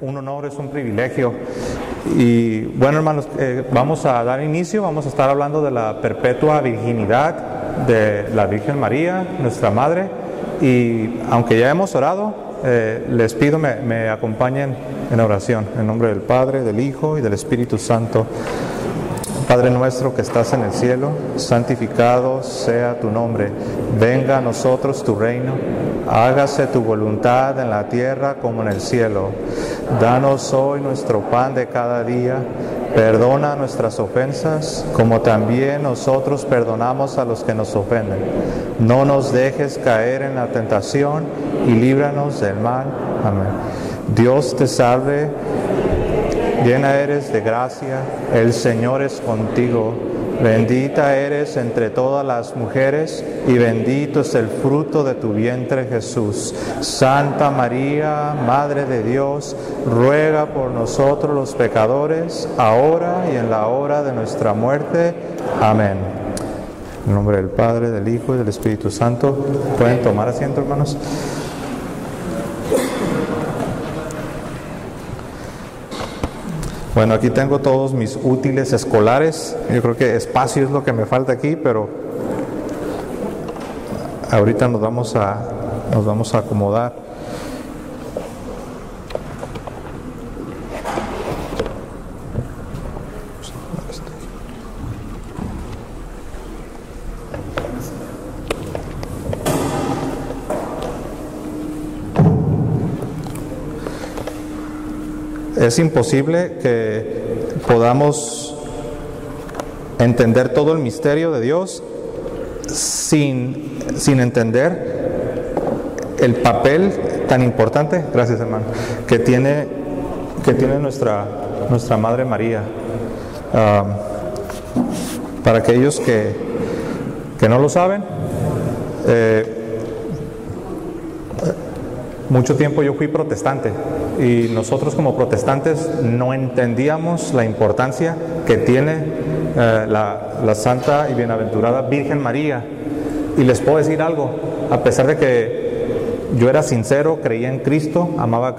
un honor, es un privilegio. Y bueno, hermanos, vamos a dar inicio, vamos a estar hablando de la perpetua virginidad de la Virgen María, nuestra Madre. Y aunque ya hemos orado, les pido me acompañen en oración, en nombre del Padre, del Hijo y del Espíritu Santo. Padre nuestro que estás en el cielo, santificado sea tu nombre. Venga a nosotros tu reino. Hágase tu voluntad en la tierra como en el cielo. Danos hoy nuestro pan de cada día. Perdona nuestras ofensas, como también nosotros perdonamos a los que nos ofenden. No nos dejes caer en la tentación y líbranos del mal. Amén. Dios te salve. Llena eres de gracia, el Señor es contigo. Bendita eres entre todas las mujeres y bendito es el fruto de tu vientre, Jesús. Santa María, Madre de Dios, ruega por nosotros los pecadores, ahora y en la hora de nuestra muerte. Amén. En nombre del Padre, del Hijo y del Espíritu Santo. ¿Pueden tomar asiento, hermanos? Bueno, aquí tengo todos mis útiles escolares. Yo creo que espacio es lo que me falta aquí, pero ahorita nos vamos a acomodar. Es imposible que podamos entender todo el misterio de Dios sin entender el papel tan importante, gracias hermano, que tiene nuestra Madre María. Para aquellos que no lo saben, mucho tiempo yo fui protestante y nosotros como protestantes no entendíamos la importancia que tiene la Santa y Bienaventurada Virgen María. Y les puedo decir algo, a pesar de que yo era sincero, creía en Cristo, amaba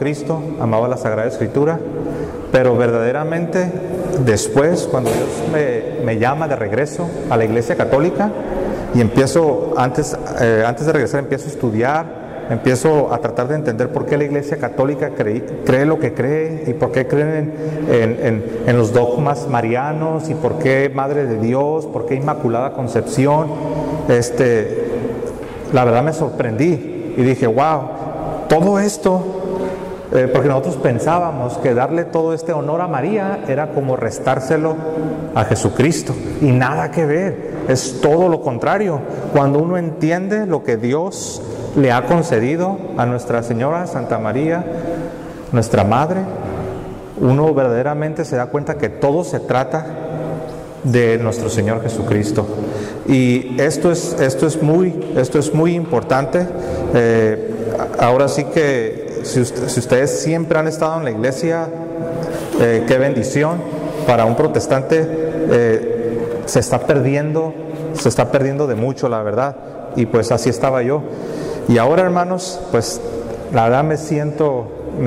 la Sagrada Escritura, pero verdaderamente después, cuando Dios me llama de regreso a la Iglesia Católica y empiezo, antes de regresar empiezo a estudiar, empiezo a tratar de entender por qué la Iglesia Católica cree lo que cree y por qué creen en los dogmas marianos y por qué Madre de Dios, por qué Inmaculada Concepción. La verdad me sorprendí y dije, wow, todo esto, porque nosotros pensábamos que darle todo este honor a María era como restárselo a Jesucristo, y nada que ver, es todo lo contrario. Cuando uno entiende lo que Dios le ha concedido a Nuestra Señora Santa María, nuestra Madre, uno verdaderamente se da cuenta que todo se trata de nuestro Señor Jesucristo. Y esto es muy importante. Ahora sí que si ustedes siempre han estado en la iglesia, qué bendición. Para un protestante se está perdiendo de mucho, la verdad. Y pues así estaba yo. Y ahora, hermanos, pues la verdad me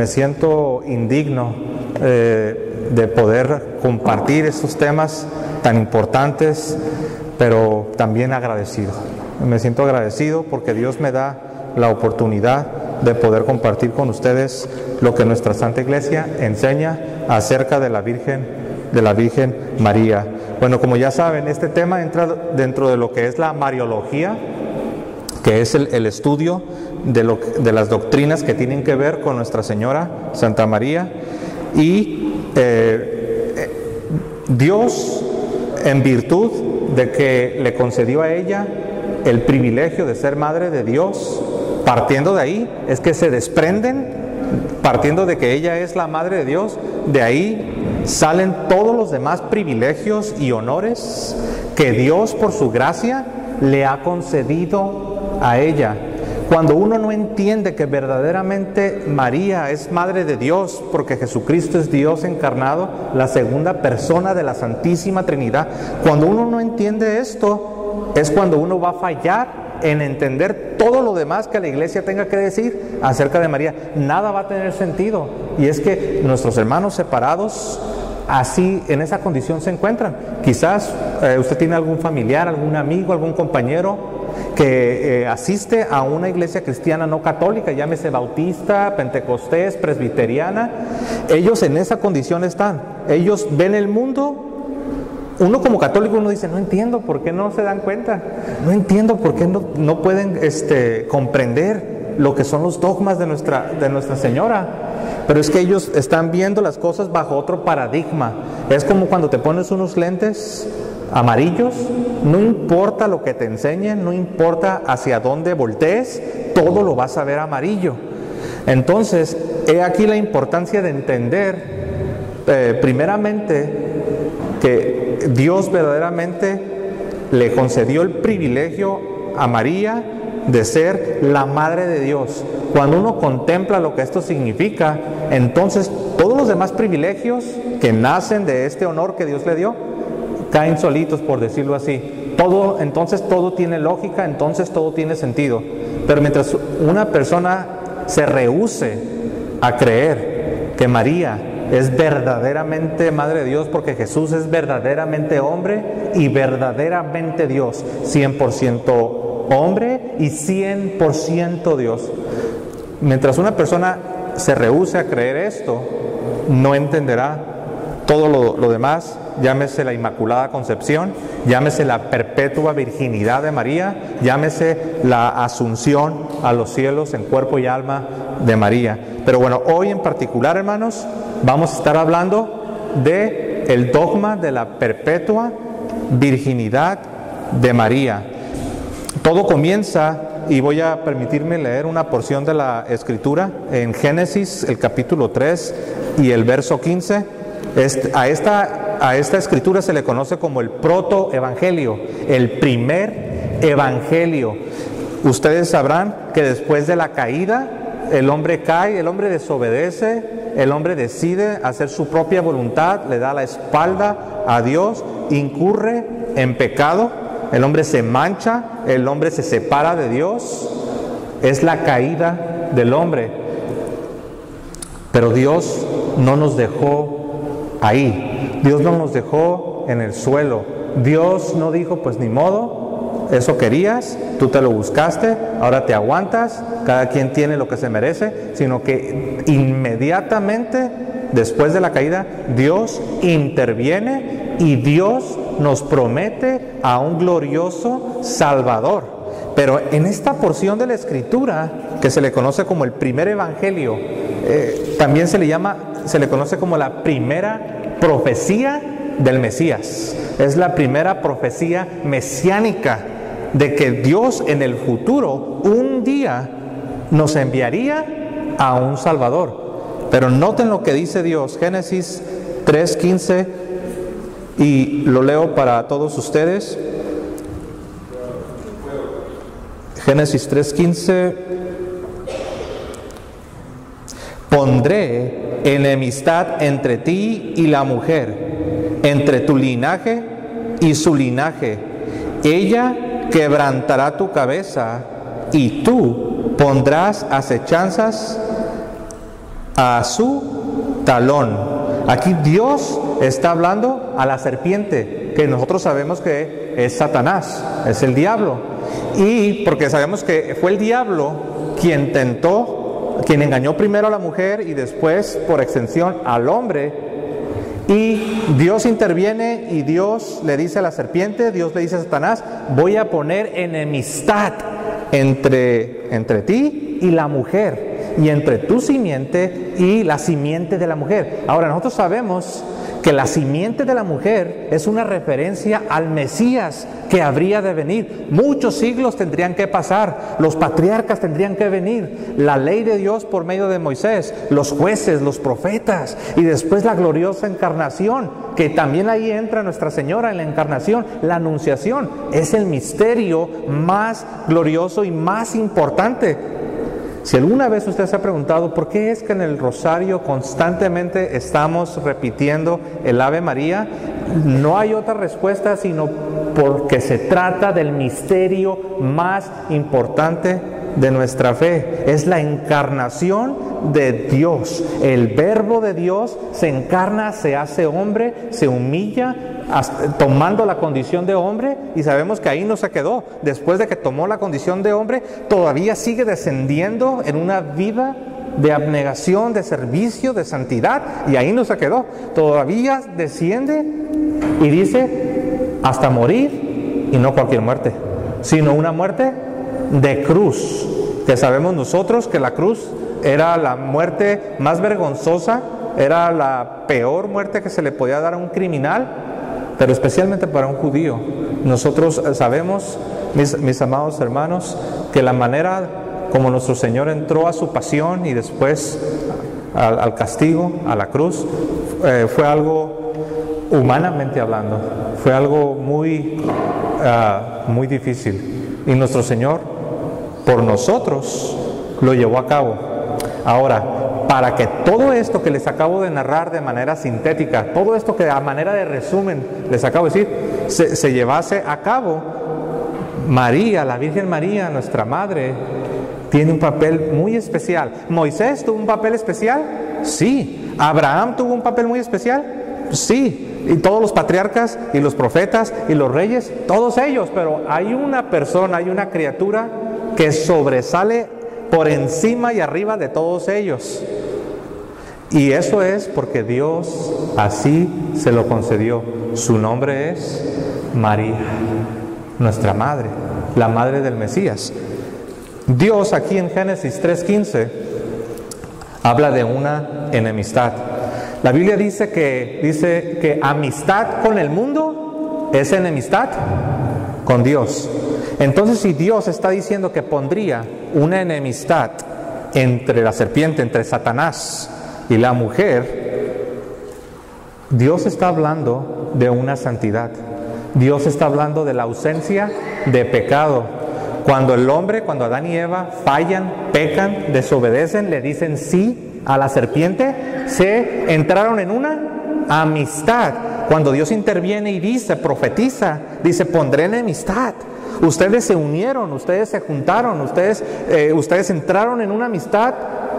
siento indigno de poder compartir estos temas tan importantes, pero también agradecido. Me siento agradecido porque Dios me da la oportunidad de poder compartir con ustedes lo que nuestra Santa Iglesia enseña acerca de la Virgen María. Bueno, como ya saben, este tema entra dentro de lo que es la Mariología, que es el estudio de las doctrinas que tienen que ver con Nuestra Señora Santa María. Y Dios, en virtud de que le concedió a ella el privilegio de ser Madre de Dios, partiendo de ahí, es que se desprenden, partiendo de que ella es la Madre de Dios, de ahí salen todos los demás privilegios y honores que Dios, por su gracia, le ha concedido a ella. Cuando uno no entiende que verdaderamente María es Madre de Dios, porque Jesucristo es Dios encarnado, la segunda persona de la Santísima Trinidad, cuando uno no entiende esto, es cuando uno va a fallar en entender todo lo demás que la iglesia tenga que decir acerca de María. Nada va a tener sentido. Y es que nuestros hermanos separados así, en esa condición se encuentran. Quizás usted tiene algún familiar, algún amigo, algún compañero que asiste a una iglesia cristiana no católica, llámese bautista, pentecostés, presbiteriana. Ellos en esa condición están. Ellos ven el mundo. Uno como católico, uno dice, no entiendo por qué no se dan cuenta, no entiendo por qué no pueden comprender lo que son los dogmas de Nuestra Señora. Pero es que ellos están viendo las cosas bajo otro paradigma. Es como cuando te pones unos lentes amarillos, no importa lo que te enseñen, no importa hacia dónde voltees, todo lo vas a ver amarillo. Entonces, he aquí la importancia de entender, primeramente, que Dios verdaderamente le concedió el privilegio a María de ser la Madre de Dios. Cuando uno contempla lo que esto significa, entonces todos los demás privilegios que nacen de este honor que Dios le dio, caen solitos, por decirlo así. Entonces todo tiene lógica, entonces todo tiene sentido. Pero mientras una persona se rehúse a creer que María es verdaderamente Madre de Dios, porque Jesús es verdaderamente hombre y verdaderamente Dios, 100% hombre y 100% Dios. Mientras una persona se rehúse a creer esto, no entenderá todo lo demás, llámese la Inmaculada Concepción, llámese la perpetua virginidad de María, llámese la asunción a los cielos en cuerpo y alma de María. Pero bueno, hoy en particular, hermanos, vamos a estar hablando de el dogma de la perpetua virginidad de María. Todo comienza, y voy a permitirme leer una porción de la Escritura en Génesis, el capítulo 3 y el verso 15. A esta Escritura se le conoce como el protoevangelio, el primer evangelio. Ustedes sabrán que después de la caída, el hombre cae, el hombre desobedece, el hombre decide hacer su propia voluntad, le da la espalda a Dios, incurre en pecado, el hombre se mancha, el hombre se separa de Dios. Es la caída del hombre. Pero Dios no nos dejó ahí. Dios no nos dejó en el suelo. Dios no dijo, pues ni modo, eso querías, tú te lo buscaste, ahora te aguantas, cada quien tiene lo que se merece, sino que inmediatamente después de la caída, Dios interviene y Dios nos promete a un glorioso Salvador. Pero en esta porción de la Escritura, que se le conoce como el primer evangelio, también se le conoce como la primera profecía del Mesías. Es la primera profecía mesiánica de que Dios en el futuro un día nos enviaría a un Salvador. Pero noten lo que dice Dios, Génesis 3:15, y lo leo para todos ustedes. Génesis 3:15: pondré enemistad entre ti y la mujer, entre tu linaje y su linaje. Ella quebrantará tu cabeza y tú pondrás acechanzas a su talón. Aquí Dios está hablando a la serpiente, que nosotros sabemos que es Satanás, es el diablo. Y porque sabemos que fue el diablo quien engañó primero a la mujer y después, por extensión, al hombre. Y Dios interviene y Dios le dice a la serpiente, Dios le dice a Satanás, voy a poner enemistad entre ti y la mujer, y entre tu simiente y la simiente de la mujer. Ahora, nosotros sabemos que la simiente de la mujer es una referencia al Mesías que habría de venir. Muchos siglos tendrían que pasar, los patriarcas tendrían que venir, la ley de Dios por medio de Moisés, los jueces, los profetas, y después la gloriosa encarnación, que también ahí entra Nuestra Señora en la encarnación. La anunciación es el misterio más glorioso y más importante. Si alguna vez usted se ha preguntado por qué es que en el rosario constantemente estamos repitiendo el Ave María, no hay otra respuesta sino porque se trata del misterio más importante de nuestra fe. Es la encarnación de Dios. El Verbo de Dios se encarna, se hace hombre, se humilla, tomando la condición de hombre, y sabemos que ahí no se quedó. Después de que tomó la condición de hombre, todavía sigue descendiendo en una vida de abnegación, de servicio, de santidad, y ahí no se quedó. Todavía desciende y dice hasta morir, y no cualquier muerte, sino una muerte de cruz, que sabemos nosotros que la cruz era la muerte más vergonzosa, era la peor muerte que se le podía dar a un criminal, pero especialmente para un judío. Nosotros sabemos, mis amados hermanos, que la manera como nuestro Señor entró a su pasión y después al castigo, a la cruz, fue algo, humanamente hablando, fue algo muy difícil. Y nuestro Señor, por nosotros, lo llevó a cabo. Ahora, para que todo esto que les acabo de narrar de manera sintética, todo esto que a manera de resumen les acabo de decir, se llevase a cabo, María, la Virgen María, nuestra Madre, tiene un papel muy especial. ¿Moisés tuvo un papel especial? Sí. ¿Abraham tuvo un papel muy especial? Sí. Y todos los patriarcas y los profetas y los reyes, todos ellos. Pero hay una persona, hay una criatura que sobresale por encima y arriba de todos ellos. Y eso es porque Dios así se lo concedió. Su nombre es María, nuestra Madre, la Madre del Mesías. Dios aquí en Génesis 3:15 habla de una enemistad. La Biblia dice que amistad con el mundo es enemistad con Dios. Entonces, si Dios está diciendo que pondría una enemistad entre la serpiente, entre Satanás y la mujer, Dios está hablando de una santidad. Dios está hablando de la ausencia de pecado. Cuando Adán y Eva fallan, pecan, desobedecen, le dicen sí a la serpiente, se entraron en una amistad. Cuando Dios interviene y dice, profetiza, dice, pondré enemistad. Ustedes se unieron, ustedes se juntaron, ustedes entraron en una amistad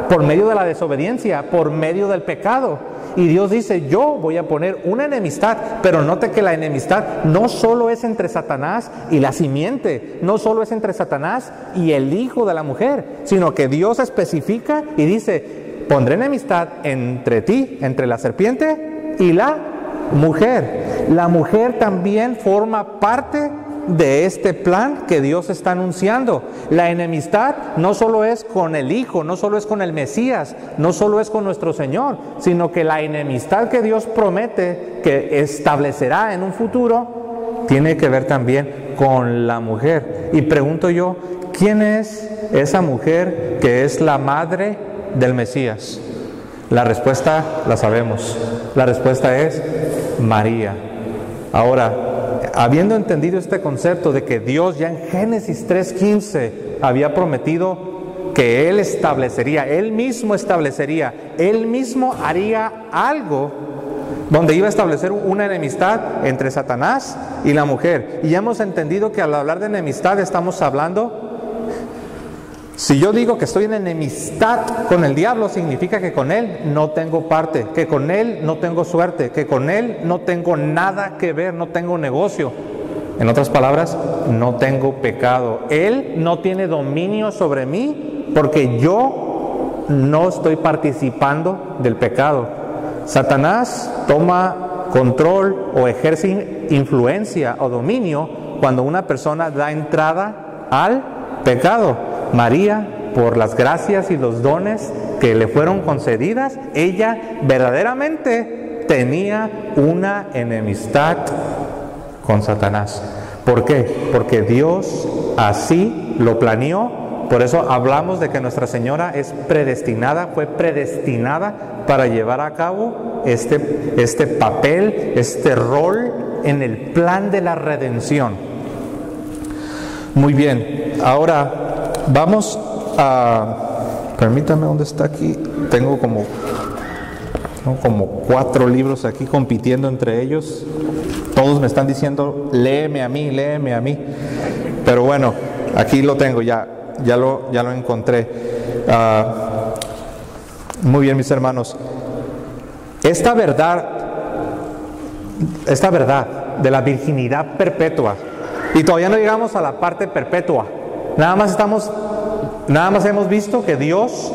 por medio de la desobediencia, por medio del pecado. Y Dios dice, yo voy a poner una enemistad, pero note que la enemistad no solo es entre Satanás y la simiente, no solo es entre Satanás y el hijo de la mujer, sino que Dios especifica y dice, pondré enemistad entre ti, entre la serpiente y la mujer. La mujer también forma parte de este plan que Dios está anunciando. La enemistad no solo es con el Hijo, no solo es con el Mesías, no solo es con nuestro Señor, sino que la enemistad que Dios promete que establecerá en un futuro tiene que ver también con la mujer. Y pregunto yo, ¿quién es esa mujer que es la madre del Mesías? La respuesta la sabemos. La respuesta es María. Ahora, habiendo entendido este concepto de que Dios ya en Génesis 3:15 había prometido que Él establecería, Él mismo haría algo donde iba a establecer una enemistad entre Satanás y la mujer. Y ya hemos entendido que al hablar de enemistad estamos hablando, si yo digo que estoy en enemistad con el diablo, significa que con él no tengo parte, que con él no tengo suerte, que con él no tengo nada que ver, no tengo negocio. En otras palabras, no tengo pecado. Él no tiene dominio sobre mí porque yo no estoy participando del pecado. Satanás toma control o ejerce influencia o dominio cuando una persona da entrada al pecado. María, por las gracias y los dones que le fueron concedidas, ella verdaderamente tenía una enemistad con Satanás. ¿Por qué? Porque Dios así lo planeó. Por eso hablamos de que Nuestra Señora es predestinada, fue predestinada para llevar a cabo este papel, este rol en el plan de la redención. Muy bien, ahora vamos a permítame, ¿dónde está aquí? Tengo como 4 libros aquí compitiendo entre ellos. Todos me están diciendo, léeme a mí, léeme a mí. Pero bueno, aquí lo tengo, ya lo encontré. Muy bien, mis hermanos. Esta verdad de la virginidad perpetua, y todavía no llegamos a la parte perpetua. Nada más hemos visto que Dios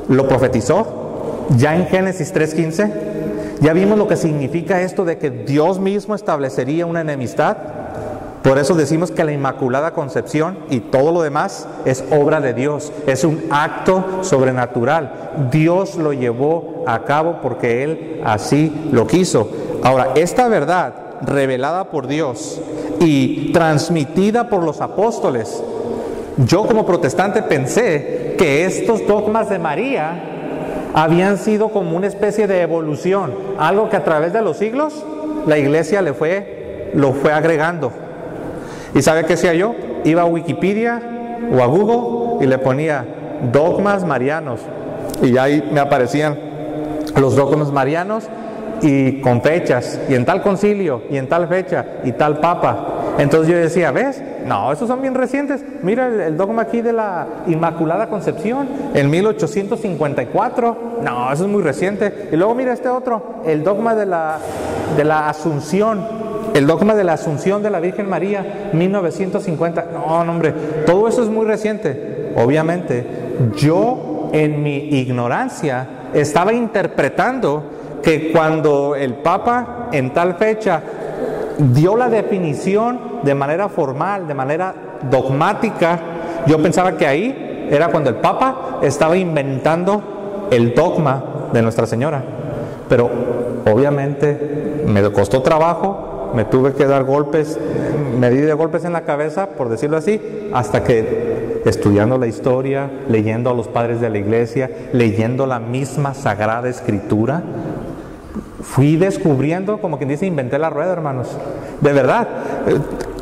lo profetizó ya en Génesis 3:15. Ya vimos lo que significa esto de que Dios mismo establecería una enemistad. Por eso decimos que la Inmaculada Concepción y todo lo demás es obra de Dios, es un acto sobrenatural. Dios lo llevó a cabo porque Él así lo quiso. Ahora, esta verdad revelada por Dios y transmitida por los apóstoles, yo como protestante pensé que estos dogmas de María habían sido como una especie de evolución, algo que a través de los siglos la Iglesia lo fue agregando. ¿Y sabe qué hacía yo? Iba a Wikipedia o a Google y le ponía dogmas marianos, y ahí me aparecían los dogmas marianos y con fechas, y en tal concilio, y en tal fecha, y tal papa. Entonces yo decía, ¿ves? No, esos son bien recientes. Mira el dogma aquí de la Inmaculada Concepción, en 1854. No, eso es muy reciente. Y luego mira este otro, el dogma de la Asunción, el dogma de la Asunción de la Virgen María, 1950. No, hombre, todo eso es muy reciente. Obviamente, yo en mi ignorancia estaba interpretando que cuando el Papa en tal fecha dio la definición de manera formal, de manera dogmática, yo pensaba que ahí era cuando el Papa estaba inventando el dogma de Nuestra Señora. Pero obviamente me costó trabajo, me tuve que dar golpes, me di de golpes en la cabeza, por decirlo así, hasta que estudiando la historia, leyendo a los padres de la Iglesia, leyendo la misma Sagrada Escritura, fui descubriendo, como quien dice, inventé la rueda, hermanos. De verdad,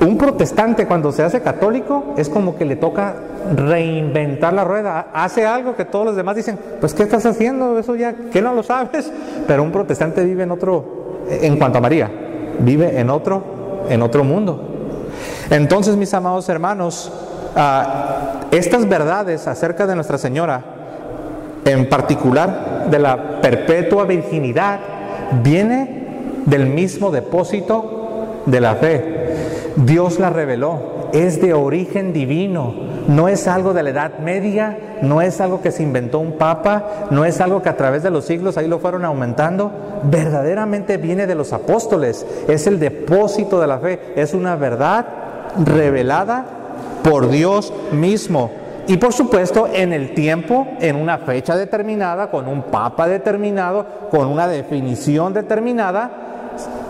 un protestante cuando se hace católico es como que le toca reinventar la rueda. Hace algo que todos los demás dicen, pues ¿qué estás haciendo? Eso ya, ¿qué no lo sabes? Pero un protestante vive en otro, en cuanto a María, vive en otro mundo. Entonces, mis amados hermanos, estas verdades acerca de Nuestra Señora, en particular de la perpetua virginidad, viene del mismo depósito de la fe. Dios la reveló, es de origen divino, no es algo de la Edad Media, no es algo que se inventó un papa, no es algo que a través de los siglos ahí lo fueron aumentando. Verdaderamente viene de los apóstoles, es el depósito de la fe, es una verdad revelada por Dios mismo. Y por supuesto, en el tiempo, en una fecha determinada, con un papa determinado, con una definición determinada,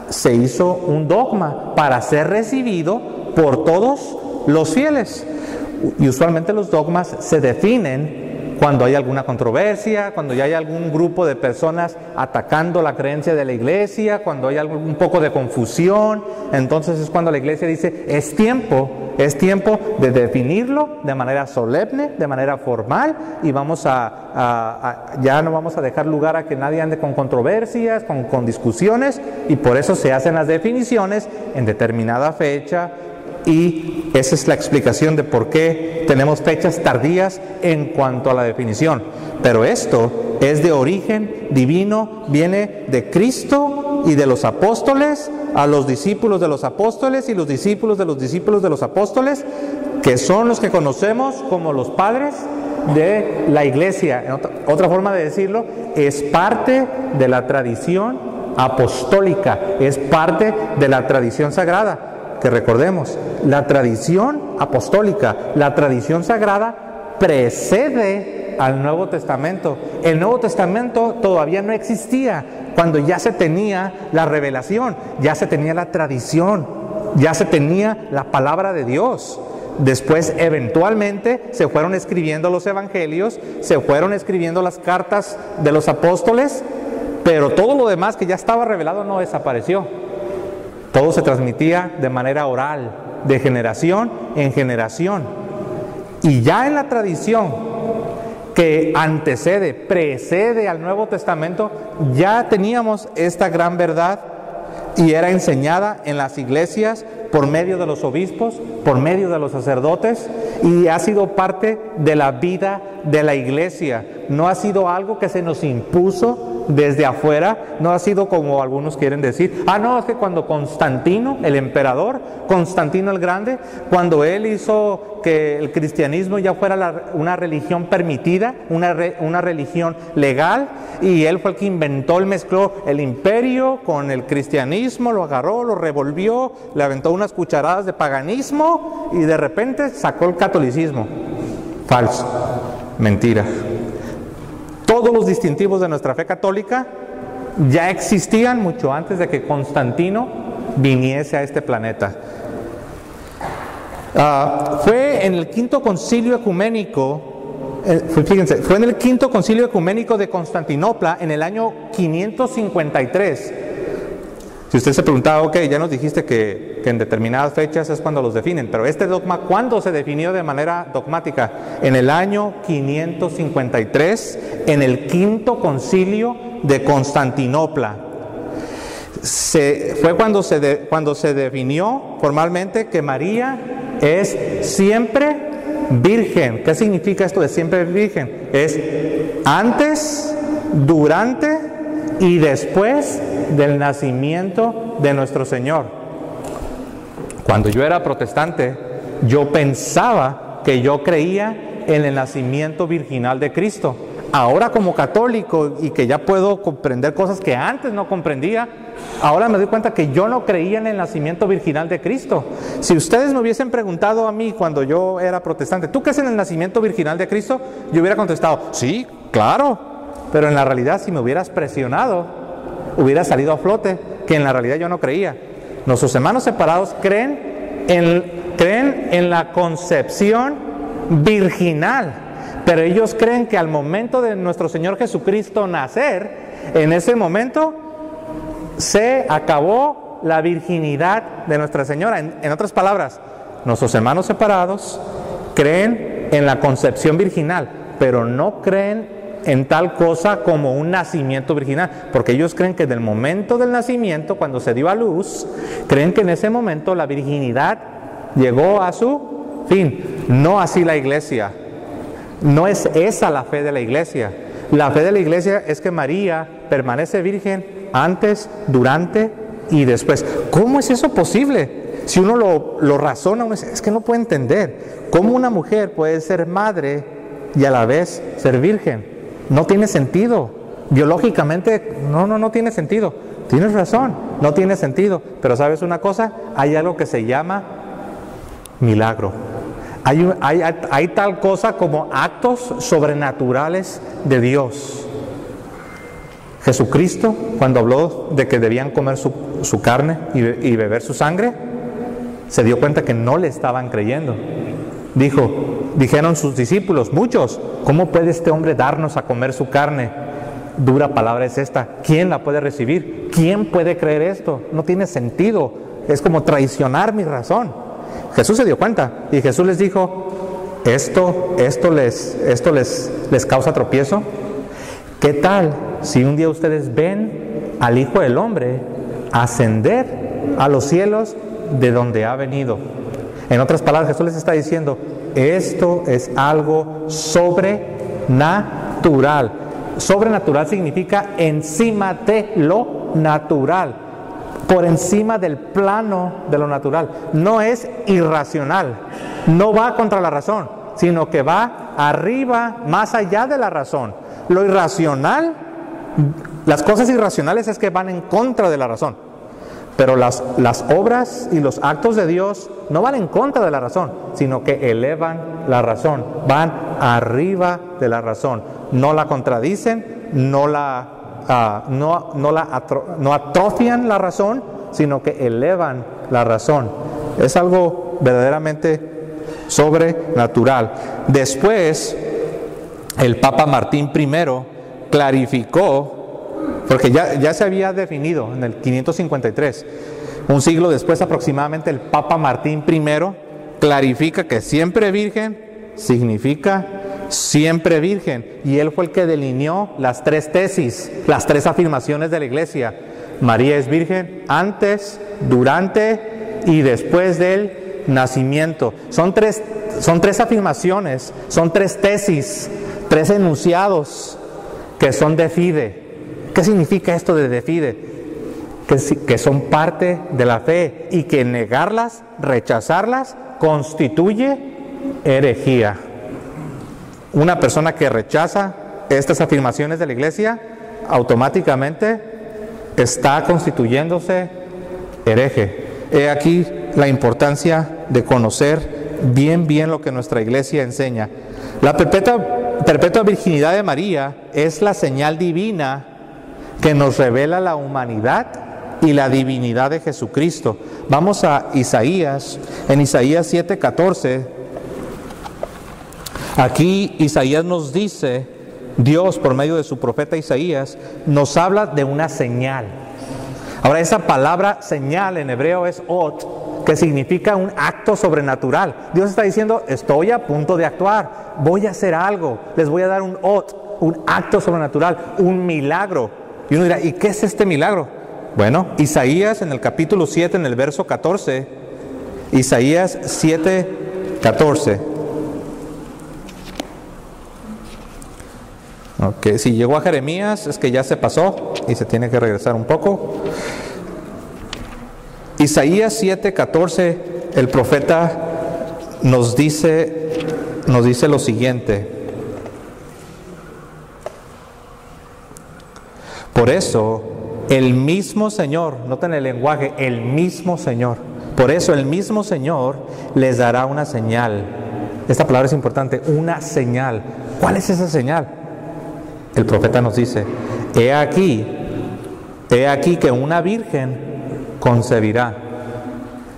se hizo un dogma para ser recibido por todos los fieles. Y usualmente los dogmas se definen cuando hay alguna controversia, cuando ya hay algún grupo de personas atacando la creencia de la Iglesia, cuando hay un poco de confusión. Entonces es cuando la Iglesia dice, es tiempo de definirlo de manera solemne, de manera formal, y ya no vamos a dejar lugar a que nadie ande con controversias, con discusiones, y por eso se hacen las definiciones en determinada fecha. Y esa es la explicación de por qué tenemos fechas tardías en cuanto a la definición. Pero esto es de origen divino, viene de Cristo y de los apóstoles, a los discípulos de los apóstoles y los discípulos de los discípulos de los apóstoles, que son los que conocemos como los padres de la Iglesia. Otra forma de decirlo, es parte de la tradición apostólica, es parte de la tradición sagrada. Que recordemos, la tradición apostólica, la tradición sagrada precede al Nuevo Testamento. El Nuevo Testamento todavía no existía cuando ya se tenía la revelación, ya se tenía la tradición, ya se tenía la palabra de Dios. Después, eventualmente, se fueron escribiendo los evangelios, se fueron escribiendo las cartas de los apóstoles, pero todo lo demás que ya estaba revelado no desapareció. Todo se transmitía de manera oral, de generación en generación. Y ya en la tradición que antecede, precede al Nuevo Testamento, ya teníamos esta gran verdad y era enseñada en las iglesias por medio de los obispos, por medio de los sacerdotes, y ha sido parte de la vida de la iglesia. No ha sido algo que se nos impuso desde afuera, no ha sido como algunos quieren decir, no, es que cuando Constantino, el emperador, Constantino el Grande, cuando él hizo que el cristianismo ya fuera una religión permitida, una religión legal, y él fue el que inventó, él mezcló el imperio con el cristianismo, lo agarró, lo revolvió, le aventó unas cucharadas de paganismo y de repente sacó el catolicismo. Falso, mentira. Todos los distintivos de nuestra fe católica ya existían mucho antes de que Constantino viniese a este planeta. Fue en el quinto concilio ecuménico, fue en el quinto concilio ecuménico de Constantinopla en el año 553. Si usted se preguntaba, ok, ya nos dijiste que en determinadas fechas es cuando los definen, pero este dogma, ¿cuándo se definió de manera dogmática? En el año 553, en el quinto concilio de Constantinopla. Fue cuando se definió formalmente que María es siempre virgen. ¿Qué significa esto de siempre virgen? Es antes, durante y después del nacimiento de nuestro Señor. Cuando yo era protestante, yo pensaba que yo creía en el nacimiento virginal de Cristo. Ahora como católico y que ya puedo comprender cosas que antes no comprendía, ahora me doy cuenta que yo no creía en el nacimiento virginal de Cristo. Si ustedes me hubiesen preguntado a mí cuando yo era protestante, ¿tú crees en el nacimiento virginal de Cristo? Yo hubiera contestado, sí, claro. Pero en la realidad, si me hubieras presionado, hubiera salido a flote que en la realidad yo no creía. Nuestros hermanos separados creen en la concepción virginal, pero ellos creen que al momento de nuestro Señor Jesucristo nacer, en ese momento se acabó la virginidad de Nuestra Señora. En otras palabras, nuestros hermanos separados creen en la concepción virginal, pero no creen en tal cosa como un nacimiento virginal, porque ellos creen que del momento del nacimiento, cuando se dio a luz, creen que en ese momento la virginidad llegó a su fin. No así la iglesia. No es esa la fe de la iglesia. La fe de la iglesia es que María permanece virgen antes, durante y después. ¿Cómo es eso posible? Si uno lo razona, uno dice, es que no puede entender cómo una mujer puede ser madre y a la vez ser virgen. No tiene sentido. Biológicamente, no tiene sentido. Tienes razón, no tiene sentido. Pero ¿sabes una cosa? Hay algo que se llama milagro. Hay tal cosa como actos sobrenaturales de Dios. Jesucristo, cuando habló de que debían comer su carne y beber su sangre, se dio cuenta que no le estaban creyendo. Dijeron sus discípulos, muchos, ¿cómo puede este hombre darnos a comer su carne? Dura palabra es esta. ¿Quién la puede recibir? ¿Quién puede creer esto? No tiene sentido. Es como traicionar mi razón. Jesús se dio cuenta y Jesús les dijo, ¿esto les causa tropiezo? ¿Qué tal si un día ustedes ven al Hijo del Hombre ascender a los cielos de donde ha venido? En otras palabras, Jesús les está diciendo, esto es algo sobrenatural. Sobrenatural significa encima de lo natural, por encima del plano de lo natural. No es irracional, no va contra la razón, sino que va arriba, más allá de la razón. Lo irracional, las cosas irracionales es que van en contra de la razón. Pero las obras y los actos de Dios no van en contra de la razón, sino que elevan la razón, van arriba de la razón. No la contradicen, no atrofian la razón, sino que elevan la razón. Es algo verdaderamente sobrenatural. Después, el Papa Martín I clarificó, porque ya se había definido en el 553. Un siglo después aproximadamente, el Papa Martín I clarifica que siempre virgen significa siempre virgen. Y él fue el que delineó las tres tesis, las tres afirmaciones de la iglesia. María es virgen antes, durante y después del nacimiento. Son tres afirmaciones, son tres tesis, tres enunciados que son de fide. ¿Qué significa esto de fide? Que son parte de la fe y que negarlas, rechazarlas, constituye herejía. Una persona que rechaza estas afirmaciones de la iglesia automáticamente está constituyéndose hereje. He aquí la importancia de conocer bien lo que nuestra iglesia enseña. La perpetua virginidad de María es la señal divina que nos revela la humanidad y la divinidad de Jesucristo. Vamos a Isaías, en Isaías 7:14. Aquí Isaías nos dice, Dios por medio de su profeta Isaías, nos habla de una señal. Ahora, esa palabra señal en hebreo es ot, que significa un acto sobrenatural. Dios está diciendo, estoy a punto de actuar, voy a hacer algo, les voy a dar un ot, un acto sobrenatural, un milagro. Y uno dirá, ¿y qué es este milagro? Bueno, Isaías en el capítulo 7, en el verso 14, Isaías 7:14. Ok, si llegó a Jeremías es que ya se pasó y se tiene que regresar un poco. Isaías 7:14, el profeta nos dice lo siguiente. Por eso el mismo Señor, noten el lenguaje, el mismo Señor. Por eso el mismo Señor les dará una señal. Esta palabra es importante, una señal. ¿Cuál es esa señal? El profeta nos dice, he aquí que una virgen concebirá.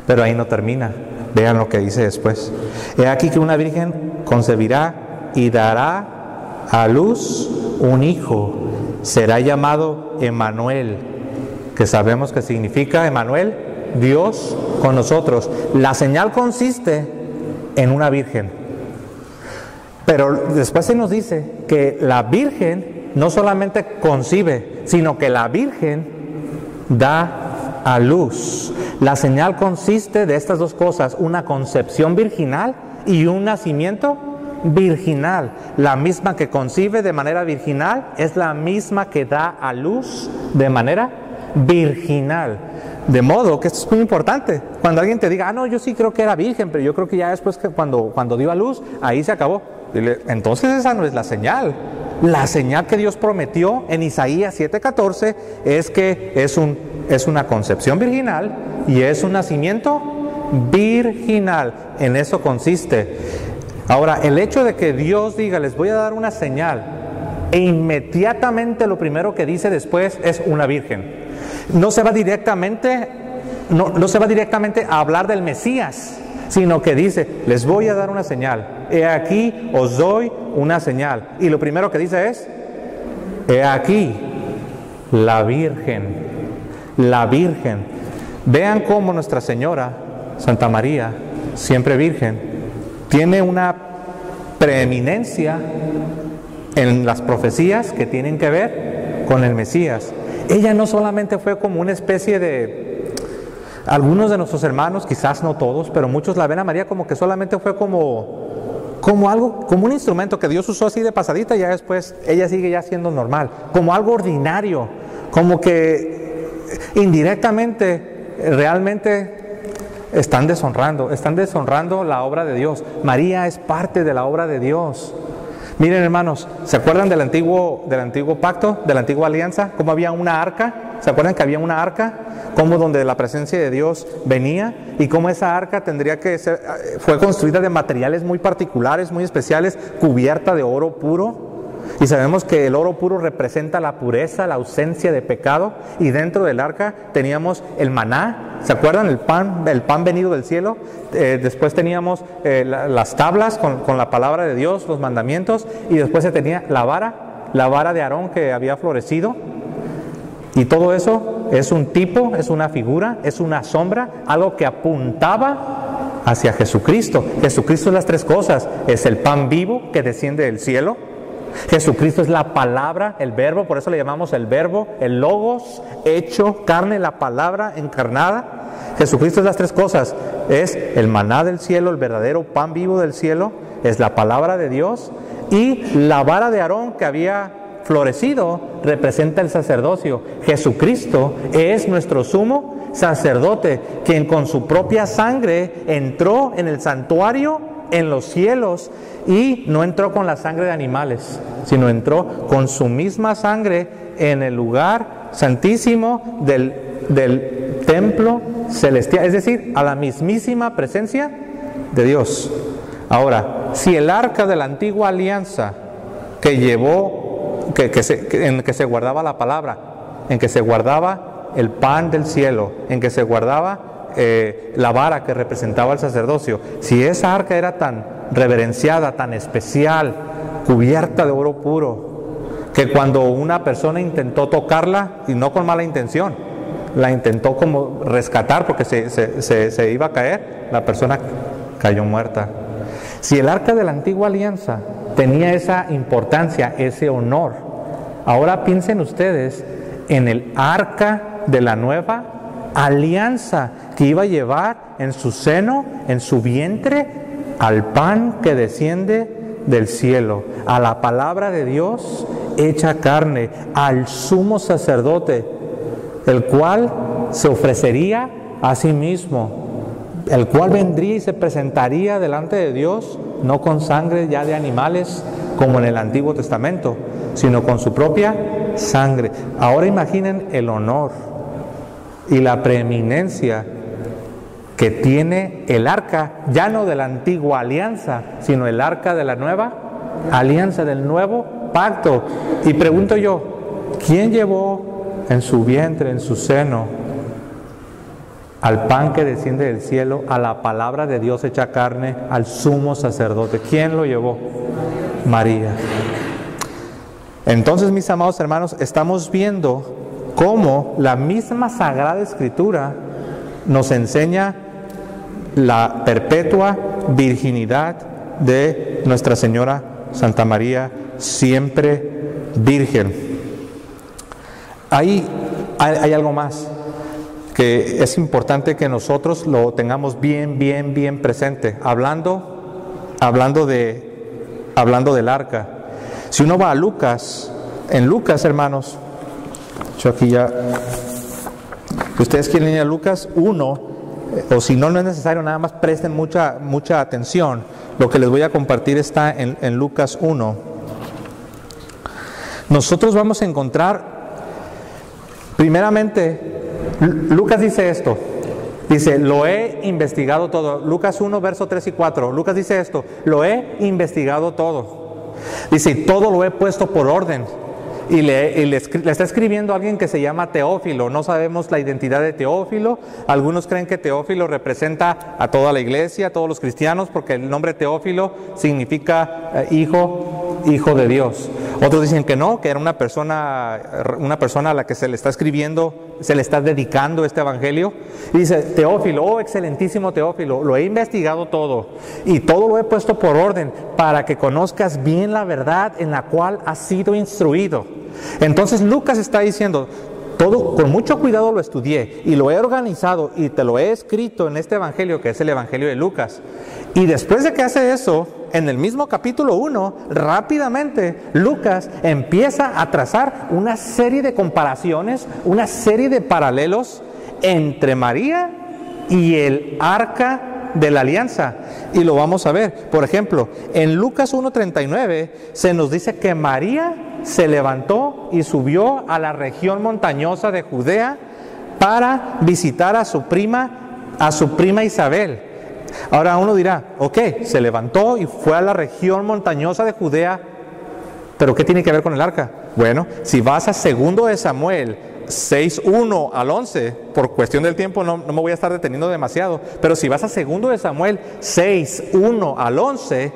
Pero ahí no termina. Vean lo que dice después. He aquí que una virgen concebirá y dará a luz un hijo. Será llamado Emmanuel, que sabemos que significa Emmanuel, Dios con nosotros. La señal consiste en una virgen. Pero después se nos dice que la virgen no solamente concibe, sino que la virgen da a luz. La señal consiste de estas dos cosas, una concepción virginal y un nacimiento virginal. La misma que concibe de manera virginal es la misma que da a luz de manera virginal. De modo que esto es muy importante. Cuando alguien te diga, no, yo sí creo que era virgen, pero yo creo que ya después que cuando dio a luz, ahí se acabó. Dile, entonces esa no es la señal. La señal que Dios prometió en Isaías 7:14 es que es una concepción virginal y es un nacimiento virginal. En eso consiste. Ahora, el hecho de que Dios diga, les voy a dar una señal, e inmediatamente lo primero que dice después es una virgen. No se va directamente a hablar del Mesías, sino que dice, les voy a dar una señal. He aquí, os doy una señal. Y lo primero que dice es, he aquí, la Virgen. La Virgen. Vean cómo Nuestra Señora, Santa María, siempre Virgen, tiene una preeminencia en las profecías que tienen que ver con el Mesías. Ella no solamente fue como una especie de... Algunos de nuestros hermanos, quizás no todos, pero muchos la ven a María como que solamente fue como algo, como un instrumento que Dios usó así de pasadita y ya después ella sigue ya siendo normal, como algo ordinario, como que indirectamente, realmente están deshonrando la obra de Dios. María es parte de la obra de Dios. Miren, hermanos, ¿se acuerdan del antiguo pacto, de la antigua alianza? ¿Cómo había una arca? ¿Se acuerdan que había una arca? Cómo donde la presencia de Dios venía y cómo esa arca fue construida de materiales muy particulares, muy especiales, cubierta de oro puro. Y sabemos que el oro puro representa la pureza, la ausencia de pecado. Y dentro del arca teníamos el maná, ¿se acuerdan? El pan venido del cielo. Después teníamos las tablas con la palabra de Dios, los mandamientos. Y después se tenía la vara de Aarón que había florecido. Y todo eso es un tipo, es una figura, es una sombra, algo que apuntaba hacia Jesucristo. Jesucristo es las tres cosas. Es el pan vivo que desciende del cielo. Jesucristo es la palabra, el verbo, por eso le llamamos el verbo, el logos, hecho carne, la palabra encarnada. Jesucristo es las tres cosas. Es el maná del cielo, el verdadero pan vivo del cielo. Es la palabra de Dios. Y la vara de Aarón que había florecido representa el sacerdocio. Jesucristo es nuestro sumo sacerdote, quien con su propia sangre entró en el santuario en los cielos, y no entró con la sangre de animales, sino entró con su misma sangre en el lugar santísimo del templo celestial, es decir, a la mismísima presencia de Dios. Ahora, si el arca de la antigua alianza que llevó, en que se guardaba la palabra, en que se guardaba el pan del cielo, en que se guardaba la vara que representaba el sacerdocio, si esa arca era tan reverenciada, tan especial, cubierta de oro puro, que cuando una persona intentó tocarla, y no con mala intención, la intentó como rescatar porque se iba a caer, la persona cayó muerta. Si el arca de la antigua alianza tenía esa importancia, ese honor, ahora piensen ustedes en el arca de la nueva alianza que iba a llevar en su seno, en su vientre, al pan que desciende del cielo, a la palabra de Dios hecha carne, al sumo sacerdote, el cual se ofrecería a sí mismo, el cual vendría y se presentaría delante de Dios, no con sangre ya de animales como en el Antiguo Testamento, sino con su propia sangre. Ahora imaginen el honor y la preeminencia que tiene el arca, ya no de la antigua alianza, sino el arca de la nueva alianza, del nuevo pacto. Y pregunto yo, ¿quién llevó en su vientre, en su seno, al pan que desciende del cielo, a la palabra de Dios hecha carne, al sumo sacerdote? ¿Quién lo llevó? María. Entonces, mis amados hermanos, estamos viendo cómo la misma Sagrada Escritura nos enseña la perpetua virginidad de Nuestra Señora Santa María, siempre virgen. Hay algo más que es importante que nosotros lo tengamos bien presente, hablando del arca. Si uno va a Lucas, en Lucas, hermanos, yo aquí ya, ustedes quieren ir a Lucas 1, o si no, no es necesario, nada más presten mucha atención. Lo que les voy a compartir está en Lucas 1. Nosotros vamos a encontrar, primeramente, Lucas dice esto, dice, lo he investigado todo. Lucas 1, verso 3 y 4, Lucas dice esto, lo he investigado todo. Dice, todo lo he puesto por orden. Y le está escribiendo a alguien que se llama Teófilo. No sabemos la identidad de Teófilo. Algunos creen que Teófilo representa a toda la iglesia, a todos los cristianos, porque el nombre Teófilo significa hijo de Dios. Otros dicen que no, que era una persona a la que se le está escribiendo, se le está dedicando este evangelio. Y dice, Teófilo, oh excelentísimo Teófilo, lo he investigado todo y todo lo he puesto por orden para que conozcas bien la verdad en la cual has sido instruido. Entonces Lucas está diciendo, todo con mucho cuidado lo estudié y lo he organizado y te lo he escrito en este evangelio que es el evangelio de Lucas. Y después de que hace eso, en el mismo capítulo 1, rápidamente Lucas empieza a trazar una serie de comparaciones, una serie de paralelos entre María y el arca de la alianza. Y lo vamos a ver. Por ejemplo, en Lucas 1:39 se nos dice que María se levantó y subió a la región montañosa de Judea para visitar a su prima Isabel. Ahora uno dirá, ok, se levantó y fue a la región montañosa de Judea, pero ¿qué tiene que ver con el arca? Bueno, si vas a 2 de Samuel 6:1 al 11, por cuestión del tiempo no me voy a estar deteniendo demasiado, pero si vas a 2 de Samuel 6:1 al 11,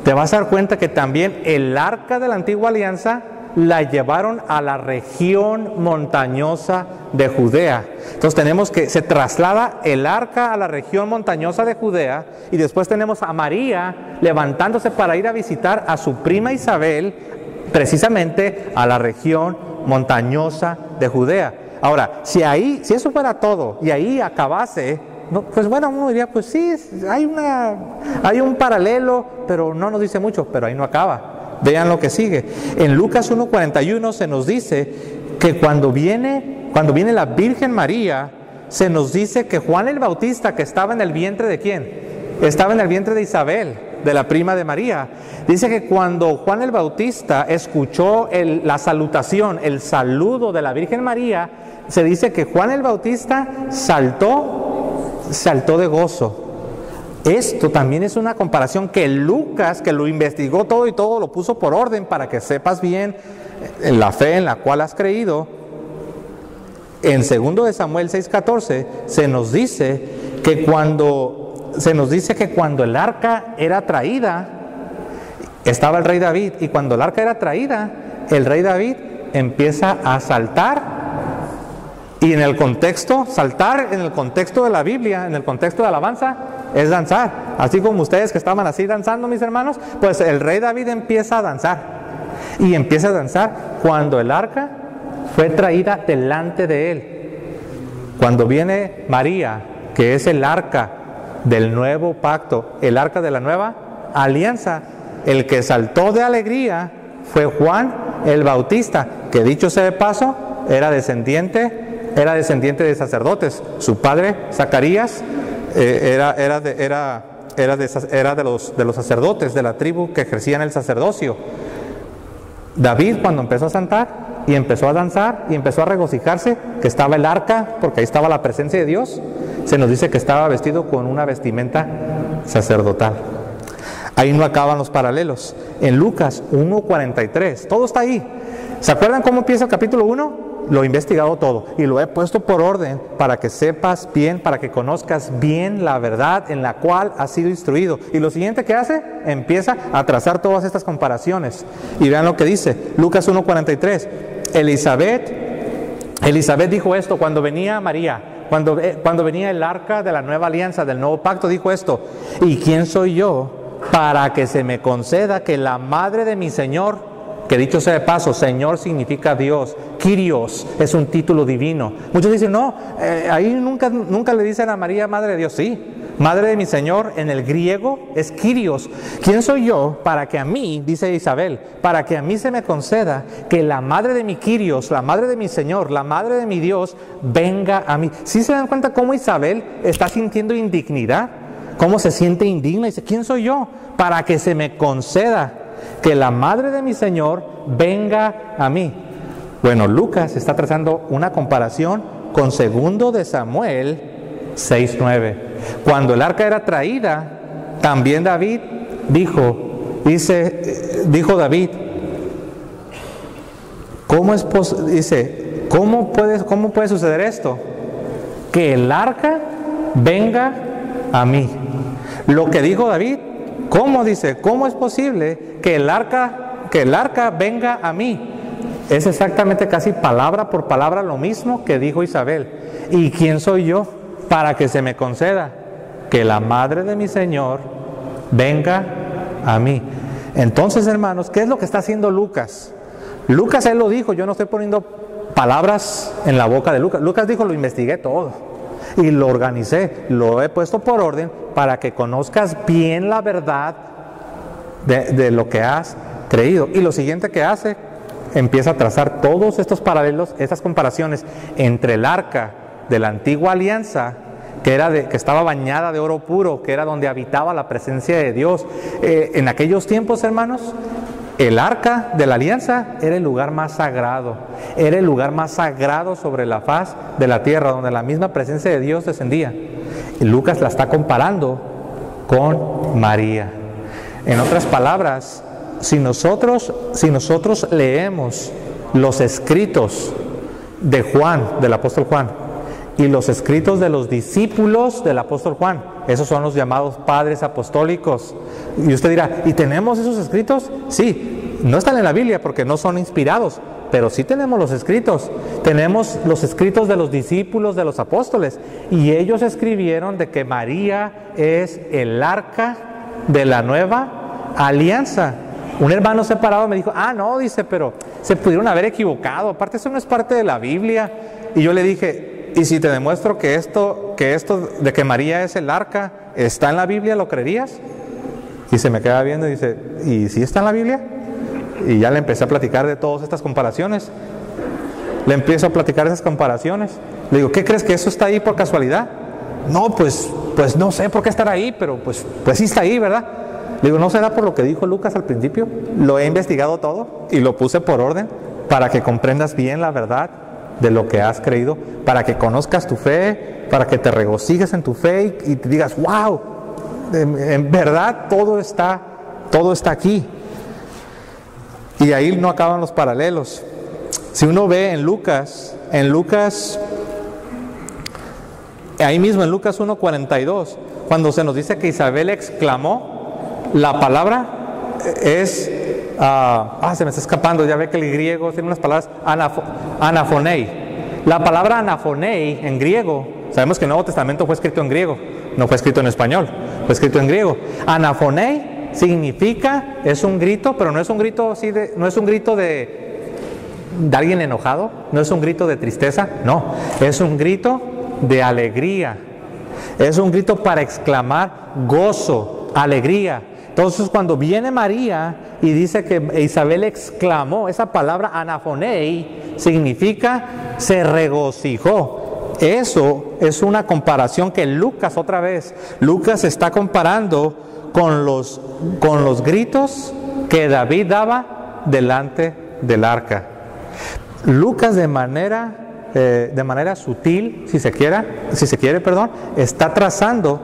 te vas a dar cuenta que también el arca de la antigua alianza la llevaron a la región montañosa de Judea. Entonces tenemos que se traslada el arca a la región montañosa de Judea, y después tenemos a María levantándose para ir a visitar a su prima Isabel, precisamente a la región montañosa de Judea. Ahora, si eso fuera todo y ahí acabase, no, pues bueno, uno diría, pues sí, hay un paralelo, pero no nos dice mucho, pero ahí no acaba. Vean lo que sigue. En Lucas 1:41 se nos dice que cuando viene la Virgen María, se nos dice que Juan el Bautista, que estaba en el vientre ¿de quién? Estaba en el vientre de Isabel, de la prima de María. Dice que cuando Juan el Bautista escuchó la salutación, el saludo de la Virgen María, se dice que Juan el Bautista saltó de gozo. Esto también es una comparación que Lucas, que lo investigó todo y todo, lo puso por orden para que sepas bien en la fe en la cual has creído. En 2 de Samuel 6:14 se nos dice que cuando el arca era traída, estaba el rey David, y cuando el arca era traída, el rey David empieza a saltar. Y en el contexto, saltar en el contexto de la Biblia, en el contexto de alabanza, es danzar. Así como ustedes que estaban así danzando, mis hermanos, pues el rey David empieza a danzar. Y empieza a danzar cuando el arca fue traída delante de él. Cuando viene María, que es el arca del nuevo pacto, el arca de la nueva alianza, el que saltó de alegría fue Juan el Bautista, que dicho sea de paso, era descendiente de sacerdotes. Su padre, Zacarías, era de los sacerdotes de la tribu que ejercían el sacerdocio. David, cuando empezó a cantar y empezó a danzar y empezó a regocijarse, que estaba el arca, porque ahí estaba la presencia de Dios, se nos dice que estaba vestido con una vestimenta sacerdotal. Ahí no acaban los paralelos. En Lucas 1:43, todo está ahí. ¿Se acuerdan cómo empieza el capítulo 1? Lo he investigado todo y lo he puesto por orden para que sepas bien, para que conozcas bien la verdad en la cual has sido instruido. Y lo siguiente que hace, empieza a trazar todas estas comparaciones. Y vean lo que dice, Lucas 1:43. Elizabeth dijo esto cuando venía María, cuando venía el arca de la nueva alianza, del nuevo pacto, dijo esto: ¿y quién soy yo para que se me conceda que la madre de mi Señor, que dicho sea de paso, Señor significa Dios, Kyrios es un título divino? Muchos dicen, no, ahí nunca le dicen a María Madre de Dios. Sí, Madre de mi Señor en el griego es Kyrios. ¿Quién soy yo para que a mí, dice Isabel, para que a mí se me conceda que la madre de mi Kyrios, la madre de mi Señor, la madre de mi Dios, venga a mí? ¿Sí se dan cuenta cómo Isabel está sintiendo indignidad? ¿Cómo se siente indigna? Dice, ¿quién soy yo para que se me conceda que la madre de mi Señor venga a mí? Bueno, Lucas está trazando una comparación con 2 de Samuel 6:9. Cuando el arca era traída, también David dijo David, ¿cómo puede suceder esto? Que el arca venga a mí. Lo que dijo David, ¿cómo es posible que el arca venga a mí? Es exactamente casi palabra por palabra lo mismo que dijo Isabel. ¿Y quién soy yo para que se me conceda que la madre de mi Señor venga a mí? Entonces, hermanos, ¿qué es lo que está haciendo Lucas? Lucas, él lo dijo, yo no estoy poniendo palabras en la boca de Lucas. Lucas dijo, lo investigué todo y lo organicé, lo he puesto por orden para que conozcas bien la verdad de lo que has creído. Y lo siguiente que hace, empieza a trazar todos estos paralelos, estas comparaciones entre el arca de la antigua alianza, que estaba bañada de oro puro, que era donde habitaba la presencia de Dios. En aquellos tiempos, hermanos, el arca de la alianza era el lugar más sagrado, era el lugar más sagrado sobre la faz de la tierra, donde la misma presencia de Dios descendía. Y Lucas la está comparando con María. En otras palabras, si nosotros leemos los escritos de Juan, del apóstol Juan, y los escritos de los discípulos del apóstol Juan, esos son los llamados padres apostólicos. Y usted dirá, ¿y tenemos esos escritos? Sí, no están en la Biblia porque no son inspirados, pero sí tenemos los escritos. Tenemos los escritos de los discípulos de los apóstoles, y ellos escribieron de que María es el arca de la nueva alianza. Un hermano separado me dijo, no, dice, pero se pudieron haber equivocado, aparte eso no es parte de la Biblia. Y yo le dije, ¿y si te demuestro que esto de que María es el arca está en la Biblia, lo creerías? Y se me queda viendo y dice, ¿y si está en la Biblia? Y ya le empecé a platicar de todas estas comparaciones. Le empiezo a platicar esas comparaciones. Le digo, ¿qué crees, que eso está ahí por casualidad? No, pues no sé por qué estará ahí, pero pues sí está ahí, ¿verdad? Le digo, ¿no será por lo que dijo Lucas al principio? Lo he investigado todo y lo puse por orden para que comprendas bien la verdad de lo que has creído, para que conozcas tu fe, para que te regocijes en tu fe y te digas, wow, en verdad todo está aquí. Y ahí no acaban los paralelos. Si uno ve en Lucas, ahí mismo en Lucas 1:42, cuando se nos dice que Isabel exclamó, la palabra es, se me está escapando, ya ve que el griego tiene unas palabras, anafonei. La palabra anafonei en griego, sabemos que el Nuevo Testamento fue escrito en griego, no fue escrito en español, fue escrito en griego. Anafonei significa, es un grito, pero no es un grito así no es un grito de alguien enojado, no es un grito de tristeza, no, es un grito de alegría, es un grito para exclamar gozo, alegría. Entonces cuando viene María y dice que Isabel exclamó, esa palabra anafonei significa se regocijó. Eso es una comparación que Lucas, otra vez, Lucas está comparando con los gritos que David daba delante del arca. Lucas de manera sutil, si se quiere, está trazando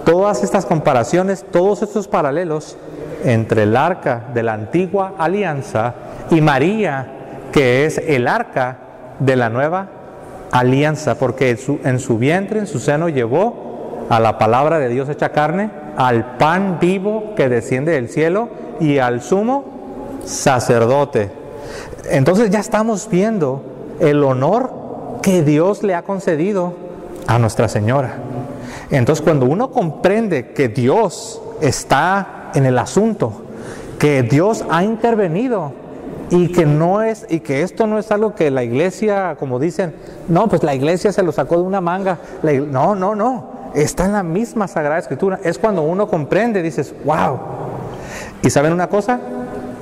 todas estas comparaciones, todos estos paralelos entre el arca de la antigua alianza y María, que es el arca de la nueva alianza, porque en su vientre, en su seno, llevó a la palabra de Dios hecha carne, al pan vivo que desciende del cielo y al sumo sacerdote. Entonces ya estamos viendo el honor que Dios le ha concedido a Nuestra Señora. Entonces cuando uno comprende que Dios está en el asunto, que Dios ha intervenido y que esto no es algo que la iglesia, como dicen, no, pues la iglesia se lo sacó de una manga. No. Está en la misma Sagrada Escritura. Es cuando uno comprende, dices, wow. ¿Y saben una cosa?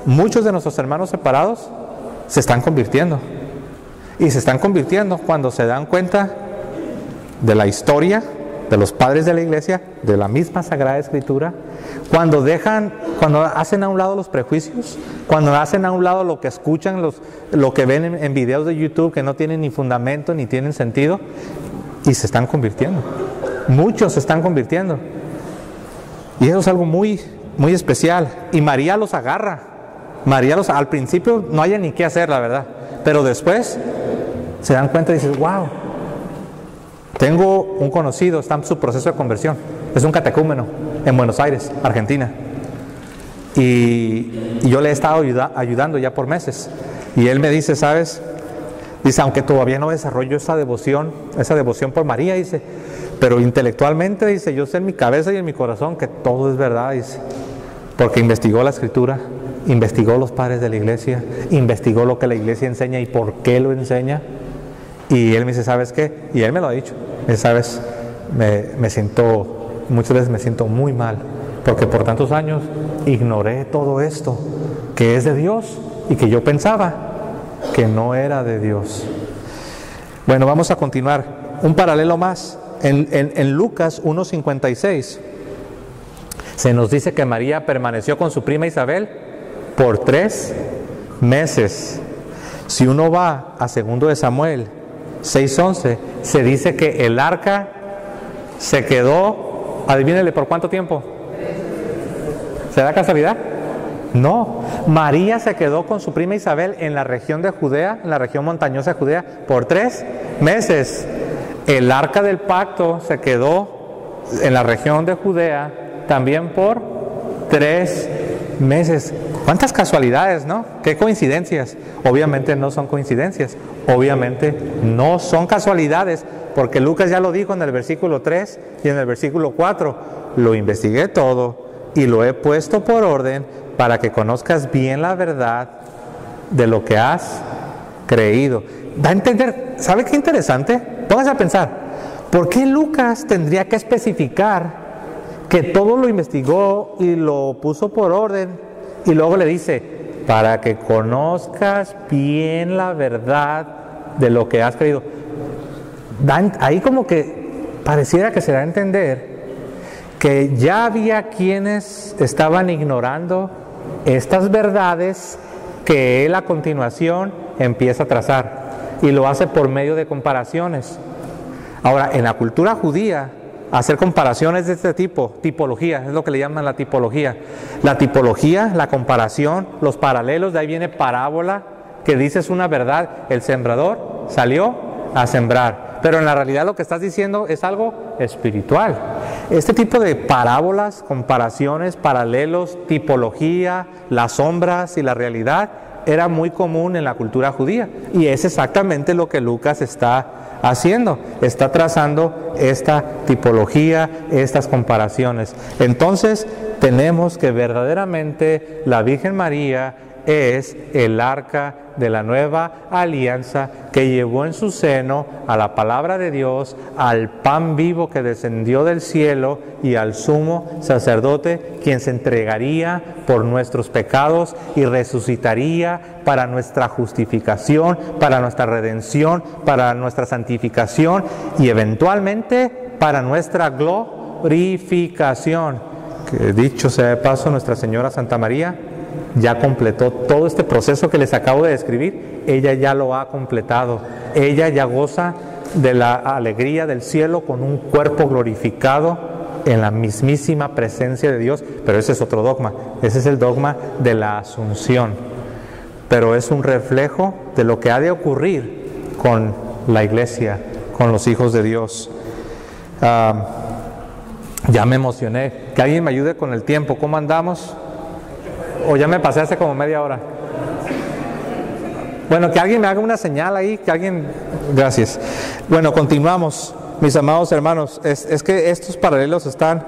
Muchos de nuestros hermanos separados se están convirtiendo. Y se están convirtiendo cuando se dan cuenta de la historia de los padres de la iglesia, de la misma Sagrada Escritura, cuando hacen a un lado los prejuicios, cuando hacen a un lado lo que escuchan, lo que ven en videos de YouTube que no tienen ni fundamento ni tienen sentido, y se están convirtiendo. Muchos se están convirtiendo. Y eso es algo muy, muy especial. Y María los agarra. Al principio no haya ni qué hacer, la verdad. Pero después se dan cuenta y dices, wow. Tengo un conocido, está en su proceso de conversión. Es un catecúmeno en Buenos Aires, Argentina. Y yo le he estado ayudando ya por meses. Y él me dice, ¿sabes? Dice, aunque todavía no desarrollo esa devoción por María, dice, pero intelectualmente, dice, yo sé en mi cabeza y en mi corazón que todo es verdad, dice, porque investigó la Escritura, investigó los padres de la iglesia, investigó lo que la iglesia enseña y por qué lo enseña. Y él me dice, ¿sabes qué? Y él me lo ha dicho, ¿sabes? Muchas veces me siento muy mal, porque por tantos años ignoré todo esto que es de Dios y que yo pensaba que no era de Dios. Bueno, vamos a continuar. Un paralelo más. En Lucas 1:56 se nos dice que María permaneció con su prima Isabel por 3 meses. Si uno va a 2 de Samuel 6:11, se dice que el arca se quedó, adivínele, ¿por cuánto tiempo? ¿Será casualidad? No, María se quedó con su prima Isabel en la región de Judea, en la región montañosa de Judea, por 3 meses. El arca del pacto se quedó en la región de Judea también por 3 meses. ¿Cuántas casualidades, no? ¿Qué coincidencias? Obviamente no son coincidencias, obviamente no son casualidades, porque Lucas ya lo dijo en el versículo 3 y en el versículo 4. Lo investigué todo y lo he puesto por orden para que conozcas bien la verdad de lo que has creído. Da a entender, ¿sabe qué interesante? Póngase a pensar, ¿por qué Lucas tendría que especificar que todo lo investigó y lo puso por orden y luego le dice, para que conozcas bien la verdad de lo que has creído? Ahí como que pareciera que se da a entender que ya había quienes estaban ignorando estas verdades que él a continuación empieza a trazar, y lo hace por medio de comparaciones. Ahora, en la cultura judía, hacer comparaciones de este tipo, tipología, es lo que le llaman la tipología. La tipología, la comparación, los paralelos, de ahí viene parábola, que dices una verdad, el sembrador salió a sembrar, pero en la realidad lo que estás diciendo es algo espiritual. Este tipo de parábolas, comparaciones, paralelos, tipología, las sombras y la realidad, era muy común en la cultura judía, y es exactamente lo que Lucas está haciendo, está trazando esta tipología, estas comparaciones. Entonces tenemos que verdaderamente la Virgen María es el arca de la nueva alianza que llevó en su seno a la palabra de Dios, al pan vivo que descendió del cielo y al sumo sacerdote, quien se entregaría por nuestros pecados y resucitaría para nuestra justificación, para nuestra redención, para nuestra santificación y eventualmente para nuestra glorificación. Que dicho sea de paso, Nuestra Señora Santa María ya completó todo este proceso que les acabo de describir. Ella ya lo ha completado. Ella ya goza de la alegría del cielo con un cuerpo glorificado en la mismísima presencia de Dios. Pero ese es otro dogma. Ese es el dogma de la Asunción. Pero es un reflejo de lo que ha de ocurrir con la iglesia, con los hijos de Dios. Ya me emocioné. Que alguien me ayude con el tiempo. ¿Cómo andamos? O ya me pasé hace como media hora. Bueno, que alguien me haga una señal ahí, que alguien... Gracias. Bueno, continuamos, mis amados hermanos. Es que estos paralelos están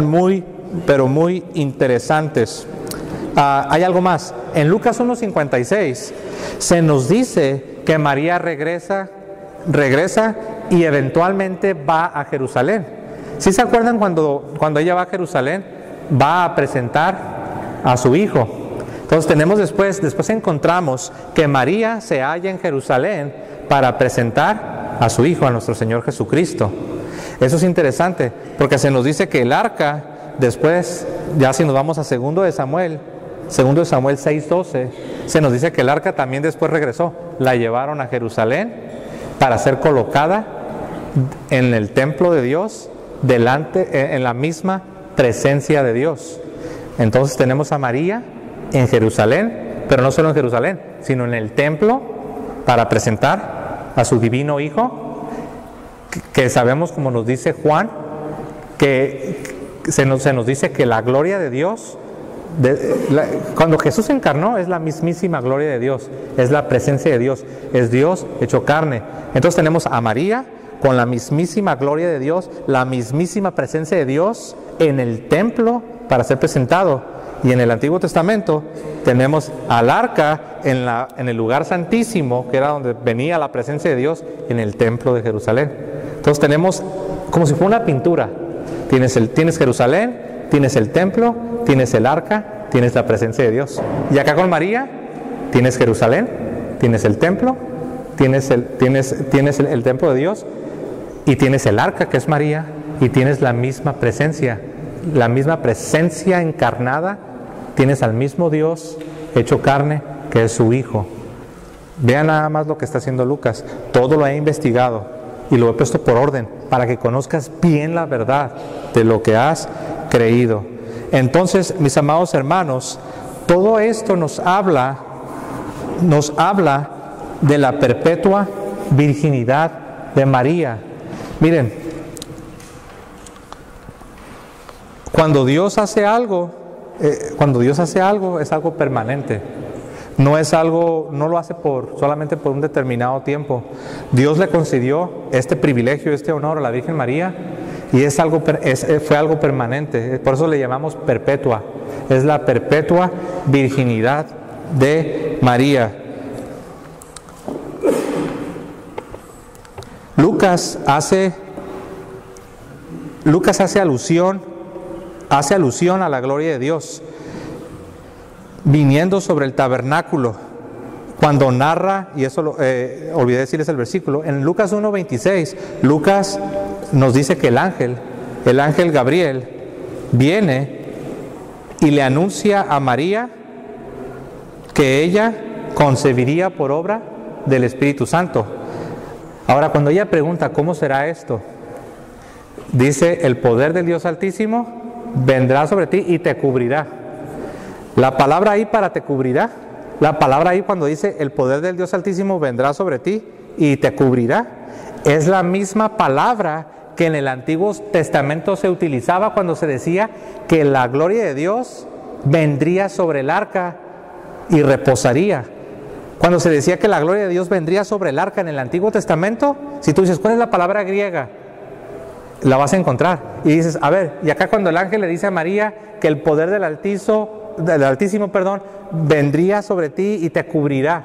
muy, pero muy interesantes. Hay algo más. En Lucas 1:56 se nos dice que María regresa y eventualmente va a Jerusalén. ¿Sí se acuerdan cuando ella va a Jerusalén? Va a presentar a su hijo. Entonces tenemos después encontramos que María se halla en Jerusalén para presentar a su hijo, a nuestro Señor Jesucristo. Eso es interesante, porque se nos dice que el arca, después, ya si nos vamos a 2 de Samuel 6:12, se nos dice que el arca también después regresó, la llevaron a Jerusalén para ser colocada en el templo de Dios, en la misma presencia de Dios. Entonces tenemos a María en Jerusalén, pero no solo en Jerusalén, sino en el templo para presentar a su divino Hijo, que sabemos, como nos dice Juan, que se nos dice que la gloria de Dios, cuando Jesús se encarnó, es la mismísima gloria de Dios, es la presencia de Dios, es Dios hecho carne. Entonces tenemos a María con la mismísima gloria de Dios, la mismísima presencia de Dios en el templo para ser presentado. Y en el Antiguo Testamento tenemos al arca en el lugar santísimo, que era donde venía la presencia de Dios, en el templo de Jerusalén. Entonces tenemos como si fuera una pintura. Tienes Jerusalén, tienes el templo, tienes el arca, tienes la presencia de Dios. Y acá con María tienes Jerusalén, tienes el templo, tienes el templo de Dios, y tienes el arca, que es María, y tienes la misma presencia encarnada. Tienes al mismo Dios hecho carne, que es su Hijo. Vean nada más lo que está haciendo Lucas. Todo lo he investigado y lo he puesto por orden para que conozcas bien la verdad de lo que has creído. Entonces, mis amados hermanos, todo esto nos habla de la perpetua virginidad de María. Miren, cuando Dios hace algo, cuando Dios hace algo, es algo permanente. No es algo, no lo hace solamente por un determinado tiempo. Dios le concedió este privilegio, este honor a la Virgen María, y fue algo permanente. Por eso le llamamos perpetua. Es la perpetua virginidad de María. Lucas hace alusión a la gloria de Dios viniendo sobre el tabernáculo cuando narra, y eso olvidé decirles el versículo, en Lucas 1:26, Lucas nos dice que el ángel Gabriel viene y le anuncia a María que ella concebiría por obra del Espíritu Santo. Ahora, cuando ella pregunta ¿cómo será esto?, dice: el poder del Dios Altísimo vendrá sobre ti y te cubrirá. La palabra ahí para te cubrirá, la palabra ahí cuando dice el poder del Dios Altísimo vendrá sobre ti y te cubrirá, es la misma palabra que en el Antiguo Testamento se utilizaba cuando se decía que la gloria de Dios vendría sobre el arca y reposaría. Cuando se decía que la gloria de Dios vendría sobre el arca en el Antiguo Testamento, si tú dices ¿cuál es la palabra griega?, la vas a encontrar. Y dices, a ver, y acá cuando el ángel le dice a María que el poder del Altísimo, vendría sobre ti y te cubrirá.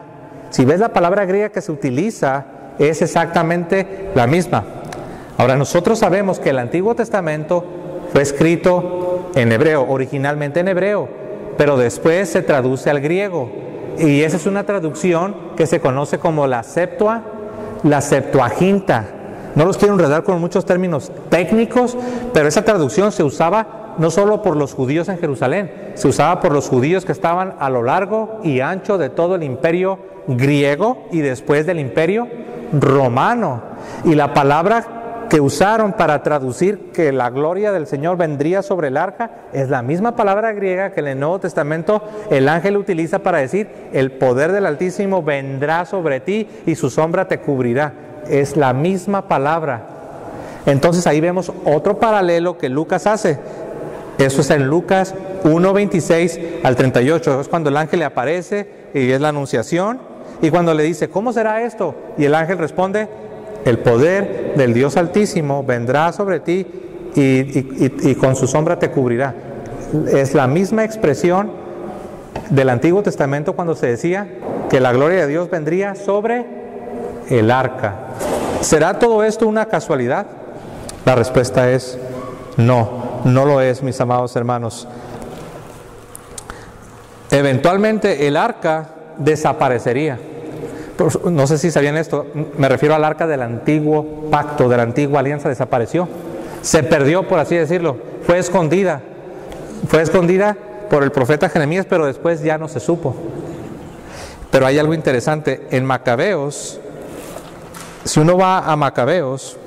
Si ves la palabra griega que se utiliza, es exactamente la misma. Ahora, nosotros sabemos que el Antiguo Testamento fue escrito en hebreo, originalmente en hebreo, pero después se traduce al griego. Y esa es una traducción que se conoce como la Septuaginta. No los quiero enredar con muchos términos técnicos, pero esa traducción se usaba no solo por los judíos en Jerusalén, se usaba por los judíos que estaban a lo largo y ancho de todo el imperio griego y después del imperio romano. Y la palabra que usaron para traducir que la gloria del Señor vendría sobre el arca es la misma palabra griega que en el Nuevo Testamento el ángel utiliza para decir el poder del Altísimo vendrá sobre ti y su sombra te cubrirá. Es la misma palabra. Entonces ahí vemos otro paralelo que Lucas hace. Eso es en Lucas 1:26 al 38. Es cuando el ángel le aparece y es la anunciación. Y cuando le dice, ¿cómo será esto? Y el ángel responde, el poder del Dios Altísimo vendrá sobre ti y con su sombra te cubrirá. Es la misma expresión del Antiguo Testamento cuando se decía que la gloria de Dios vendría sobre el arca. ¿Será todo esto una casualidad? La respuesta es no, no lo es, mis amados hermanos. Eventualmente el arca desaparecería. No sé si sabían esto, me refiero al arca del antiguo pacto, de la antigua alianza, desapareció. Se perdió, por así decirlo, fue escondida por el profeta Jeremías, pero después ya no se supo. Pero hay algo interesante, en Macabeos, si uno va a Macabeos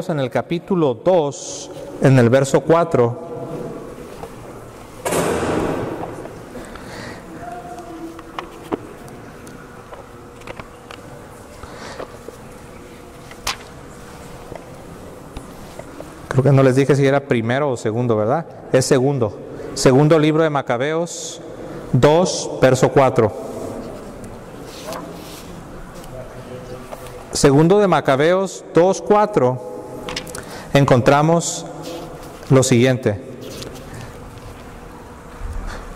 en el capítulo 2, en el verso 4, creo que no les dije si era primero o segundo, ¿verdad? Es segundo. Segundo libro de Macabeos 2, verso 4. Segundo de Macabeos 2:4 encontramos lo siguiente.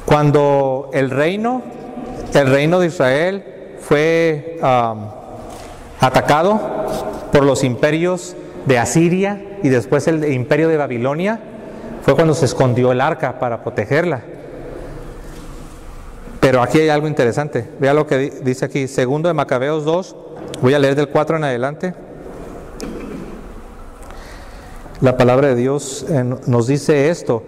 Cuando el reino de Israel fue atacado por los imperios de Asiria y después el imperio de Babilonia, fue cuando se escondió el arca para protegerla. Pero aquí hay algo interesante. Vea lo que dice aquí, segundo de Macabeos 2. Voy a leer del 4 en adelante. La palabra de Dios nos dice esto.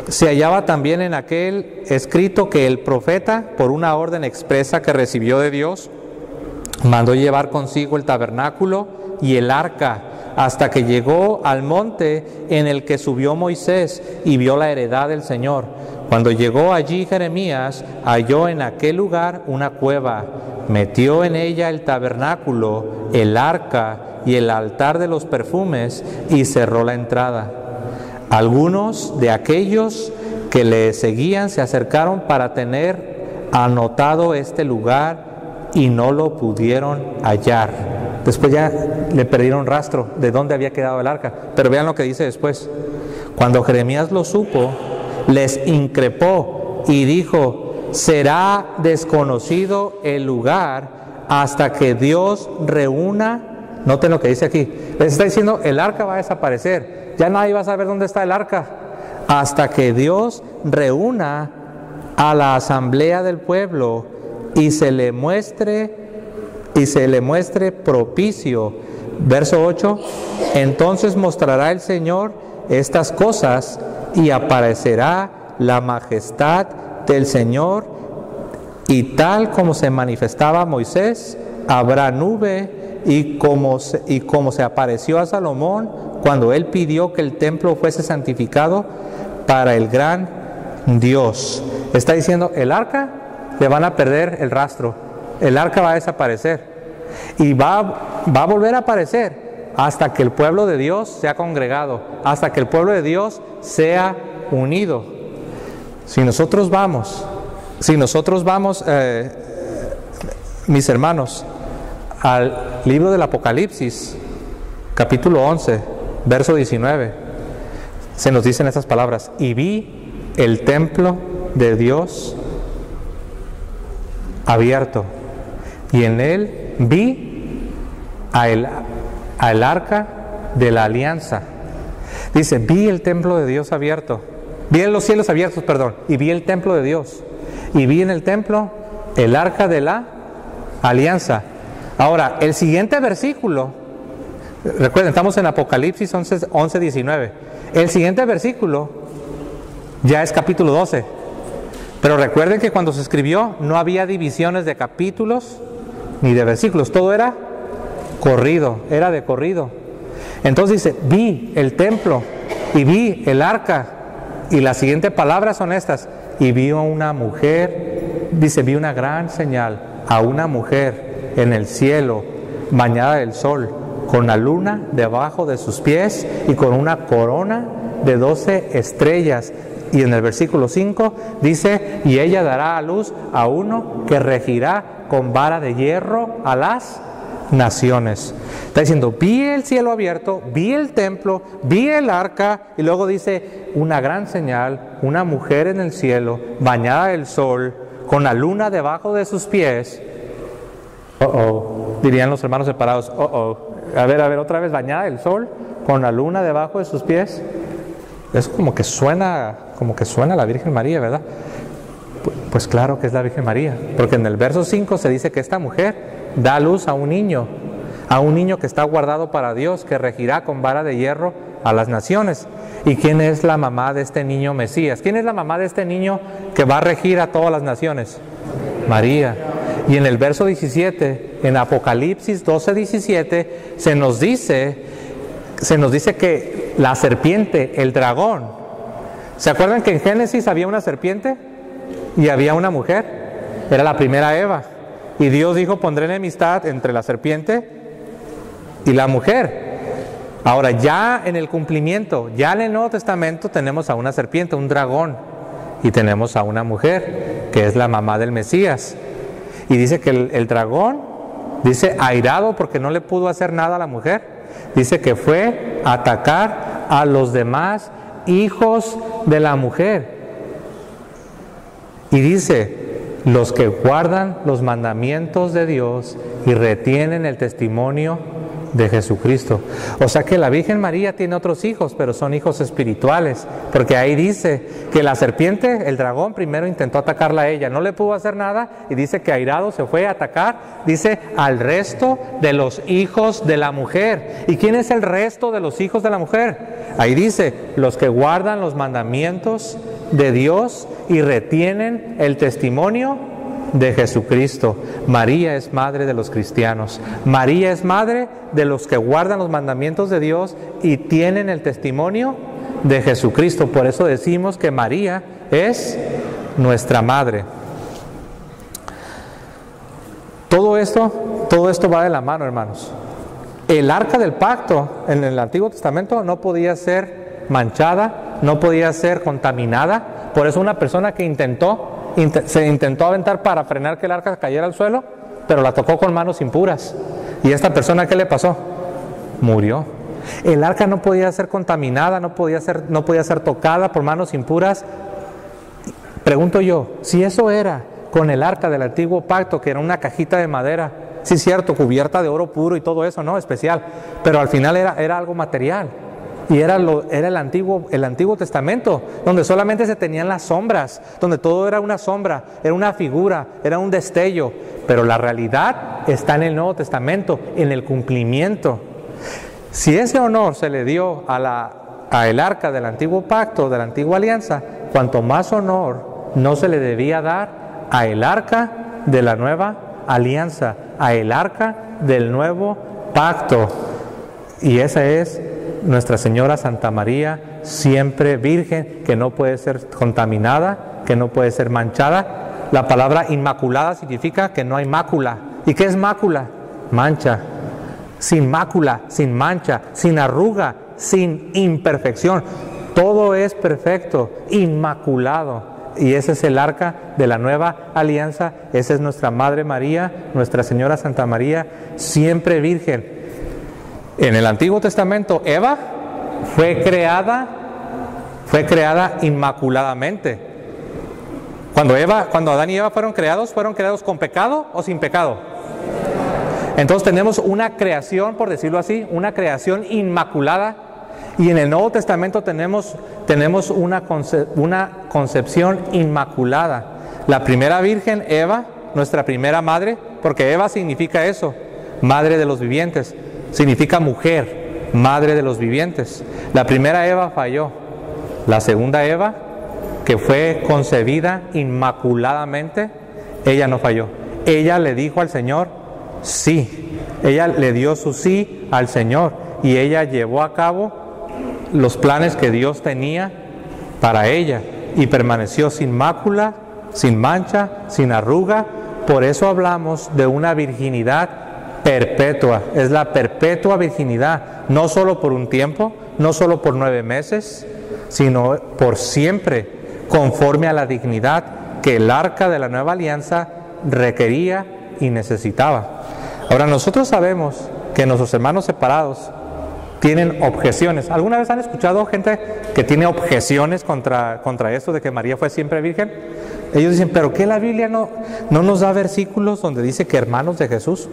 Se hallaba también en aquel escrito que el profeta, por una orden expresa que recibió de Dios, mandó llevar consigo el tabernáculo y el arca, hasta que llegó al monte en el que subió Moisés y vio la heredad del Señor. Cuando llegó allí Jeremías, halló en aquel lugar una cueva, metió en ella el tabernáculo, el arca y el altar de los perfumes y cerró la entrada. Algunos de aquellos que le seguían se acercaron para tener anotado este lugar y no lo pudieron hallar. Después ya le perdieron rastro de dónde había quedado el arca. Pero vean lo que dice después. Cuando Jeremías lo supo, les increpó y dijo: será desconocido el lugar hasta que Dios reúna. Noten lo que dice aquí. Les está diciendo, el arca va a desaparecer. Ya nadie va a saber dónde está el arca. Hasta que Dios reúna a la asamblea del pueblo y se le muestre propicio. Verso 8. Entonces mostrará el Señor estas cosas y aparecerá la majestad del Señor, y tal como se manifestaba a Moisés, habrá nube, y como se apareció a Salomón cuando él pidió que el templo fuese santificado para el gran Dios. Está diciendo, el arca le van a perder el rastro, el arca va a desaparecer y va a volver a aparecer hasta que el pueblo de Dios sea congregado, hasta que el pueblo de Dios sea unido. Si nosotros vamos, mis hermanos, al libro del Apocalipsis, capítulo 11, verso 19, se nos dicen estas palabras: y vi el templo de Dios abierto, y en él vi al arca de la alianza. Dice, vi el templo de Dios abierto, vi los cielos abiertos, perdón, y vi el templo de Dios, y vi en el templo el arca de la alianza. Ahora, el siguiente versículo, recuerden, estamos en Apocalipsis 11, 19. El siguiente versículo ya es capítulo 12. Pero recuerden que cuando se escribió no había divisiones de capítulos ni de versículos, todo era corrido, era de corrido. Entonces dice, vi el templo y vi el arca, y las siguientes palabras son estas: y vi a una mujer, dice, vi una gran señal, a una mujer en el cielo, bañada del sol, con la luna debajo de sus pies y con una corona de 12 estrellas. Y en el versículo 5 dice, y ella dará a luz a uno que regirá con vara de hierro a las naciones. Está diciendo, vi el cielo abierto, vi el templo, vi el arca, y luego dice, una gran señal, una mujer en el cielo, bañada del sol, con la luna debajo de sus pies. Dirían los hermanos separados, a ver, otra vez, bañada del sol, con la luna debajo de sus pies. Eso como que suena la Virgen María, ¿verdad? Pues claro que es la Virgen María, porque en el verso 5 se dice que esta mujer da luz a un niño que está guardado para Dios, que regirá con vara de hierro a las naciones. ¿Y quién es la mamá de este niño Mesías? ¿Quién es la mamá de este niño que va a regir a todas las naciones? María. Y en el verso 17, en Apocalipsis 12, 17, se nos dice que la serpiente, el dragón, ¿se acuerdan que en Génesis había una serpiente y había una mujer? Era la primera Eva. Y Dios dijo, pondré enemistad entre la serpiente y la mujer. Ahora, ya en el cumplimiento, ya en el Nuevo Testamento tenemos a una serpiente, un dragón, y tenemos a una mujer, que es la mamá del Mesías. Y dice que el dragón, dice, airado porque no le pudo hacer nada a la mujer, dice que fue a atacar a los demás hijos de la mujer. Y dice, los que guardan los mandamientos de Dios y retienen el testimonio de Jesucristo. O sea que la Virgen María tiene otros hijos, pero son hijos espirituales, porque ahí dice que la serpiente, el dragón, primero intentó atacarla a ella, no le pudo hacer nada, y dice que airado se fue a atacar, dice, al resto de los hijos de la mujer. ¿Y quién es el resto de los hijos de la mujer? Ahí dice, los que guardan los mandamientos de Dios y retienen el testimonio de Jesucristo. María es madre de los cristianos. María es madre de los que guardan los mandamientos de Dios y tienen el testimonio de Jesucristo. Por eso decimos que María es nuestra madre. Todo esto va de la mano, hermanos. El arca del pacto en el Antiguo Testamento no podía ser manchada no podía ser contaminada. Por eso una persona que se intentó aventar para frenar que el arca cayera al suelo, pero la tocó con manos impuras. ¿Y esta persona qué le pasó? Murió. El arca no podía ser contaminada, no podía ser tocada por manos impuras. Pregunto yo, si eso era con el arca del antiguo pacto, que era una cajita de madera, sí, cierto, cubierta de oro puro y todo eso, ¿no? Especial, pero al final era algo material. Y era el Antiguo Testamento, donde solamente se tenían las sombras, donde todo era una sombra, era una figura, era un destello. Pero la realidad está en el Nuevo Testamento, en el cumplimiento. Si ese honor se le dio a el arca del antiguo pacto, de la antigua alianza, cuanto más honor no se le debía dar a el arca de la nueva alianza, a el arca del nuevo pacto. Y esa es Nuestra Señora Santa María, siempre virgen, que no puede ser contaminada, que no puede ser manchada. La palabra inmaculada significa que no hay mácula. ¿Y qué es mácula? Mancha. Sin mácula, sin mancha, sin arruga, sin imperfección. Todo es perfecto, inmaculado. Y ese es el arca de la nueva alianza. Esa es nuestra Madre María, Nuestra Señora Santa María, siempre virgen. En el Antiguo Testamento, Eva fue creada inmaculadamente. Cuando Adán y Eva fueron creados con pecado o sin pecado. Entonces tenemos una creación, por decirlo así, una creación inmaculada. Y en el Nuevo Testamento tenemos una concepción inmaculada. La primera virgen, Eva, nuestra primera madre, porque Eva significa eso, madre de los vivientes. Significa mujer, madre de los vivientes. La primera Eva falló. La segunda Eva, que fue concebida inmaculadamente, ella no falló. Ella le dijo al Señor sí. Ella le dio su sí al Señor y ella llevó a cabo los planes que Dios tenía para ella y permaneció sin mácula, sin mancha, sin arruga. Por eso hablamos de una virginidad perpetua. Es la perpetua virginidad, no solo por un tiempo, no solo por 9 meses, sino por siempre, conforme a la dignidad que el arca de la nueva alianza requería y necesitaba. Ahora, nosotros sabemos que nuestros hermanos separados tienen objeciones. ¿Alguna vez han escuchado gente que tiene objeciones contra esto de que María fue siempre virgen? Ellos dicen, ¿pero qué la Biblia no nos da versículos donde dice que hermanos de Jesús?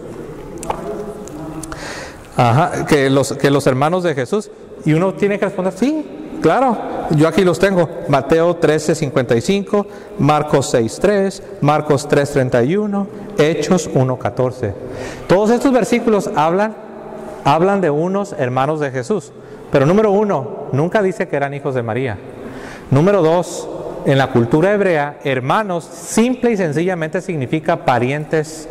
Que los hermanos de Jesús. Y uno tiene que responder, sí, claro, yo aquí los tengo. Mateo 13:55, Marcos 6:3, Marcos 3:31, Hechos 1:14. Todos estos versículos hablan de unos hermanos de Jesús. Pero número 1, nunca dice que eran hijos de María. Número 2, en la cultura hebrea, hermanos simple y sencillamente significa parientes.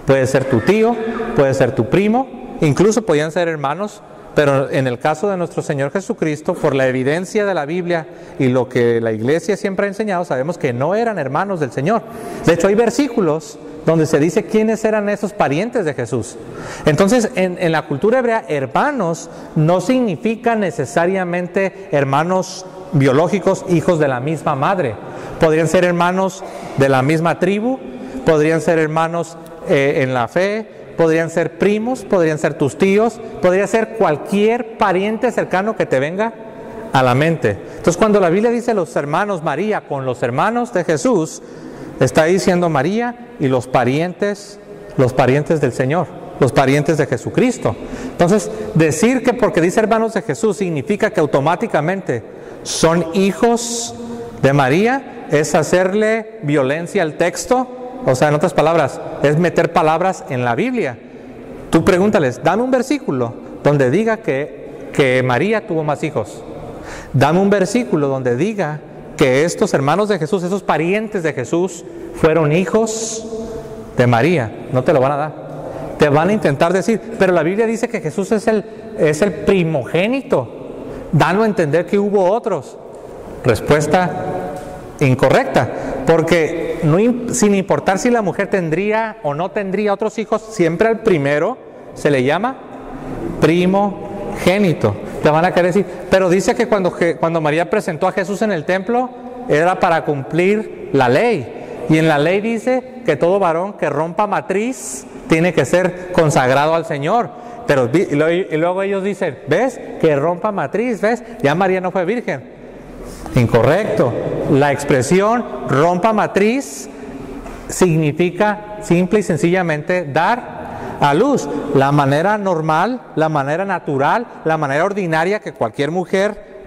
Puede ser tu tío, puede ser tu primo. Incluso podían ser hermanos, pero en el caso de nuestro Señor Jesucristo, por la evidencia de la Biblia y lo que la Iglesia siempre ha enseñado, sabemos que no eran hermanos del Señor. De hecho, hay versículos donde se dice quiénes eran esos parientes de Jesús. Entonces, en la cultura hebrea, hermanos no significa necesariamente hermanos biológicos, hijos de la misma madre. Podrían ser hermanos de la misma tribu, podrían ser hermanos en la fe, podrían ser primos, podrían ser tus tíos, podría ser cualquier pariente cercano que te venga a la mente. Entonces, cuando la Biblia dice los hermanos María con los hermanos de Jesús, está diciendo María y los parientes del Señor, los parientes de Jesucristo. Entonces, decir que porque dice hermanos de Jesús significa que automáticamente son hijos de María es hacerle violencia al texto. O sea, en otras palabras, es meter palabras en la Biblia. Tú pregúntales, dame un versículo donde diga que María tuvo más hijos. Dame un versículo donde diga que estos hermanos de Jesús, esos parientes de Jesús, fueron hijos de María. No te lo van a dar. Te van a intentar decir, pero la Biblia dice que Jesús es el primogénito. Dando a entender que hubo otros. Respuesta incorrecta. Porque sin importar si la mujer tendría o no tendría otros hijos, siempre al primero se le llama primogénito. te van a querer decir, pero dice que cuando María presentó a Jesús en el templo, era para cumplir la ley. Y en la ley dice que todo varón que rompa matriz tiene que ser consagrado al Señor. Pero y luego ellos dicen, ¿ves? Que rompa matriz, ¿ves? Ya María no fue virgen. Incorrecto. La expresión rompa matriz significa simple y sencillamente dar a luz. La manera normal, la manera natural, la manera ordinaria que cualquier mujer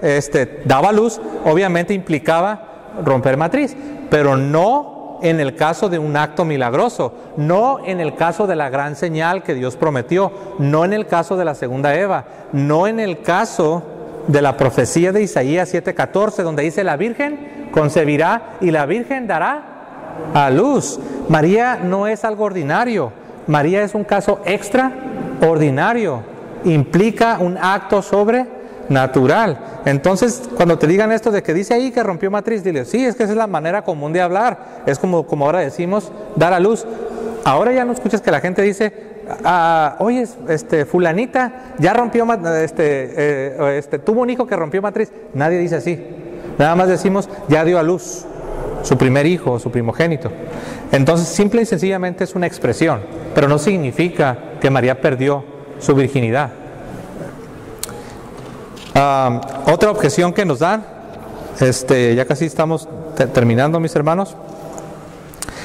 daba a luz, obviamente implicaba romper matriz, pero no en el caso de un acto milagroso, no en el caso de la gran señal que Dios prometió, no en el caso de la segunda Eva, no en el caso de la profecía de Isaías 7:14, donde dice la Virgen concebirá y la Virgen dará a luz. María no es algo ordinario, María es un caso extraordinario, implica un acto sobrenatural. Entonces, cuando te digan esto de que dice ahí que rompió matriz, dile, sí, es que esa es la manera común de hablar, es como ahora decimos, dar a luz. Ahora ya no escuchas que la gente dice, oye, fulanita ya rompió, tuvo un hijo que rompió matriz. Nadie dice así, nada más decimos, ya dio a luz su primer hijo, su primogénito. Entonces, simple y sencillamente es una expresión, pero no significa que María perdió su virginidad. Otra objeción que nos dan, ya casi estamos terminando, mis hermanos,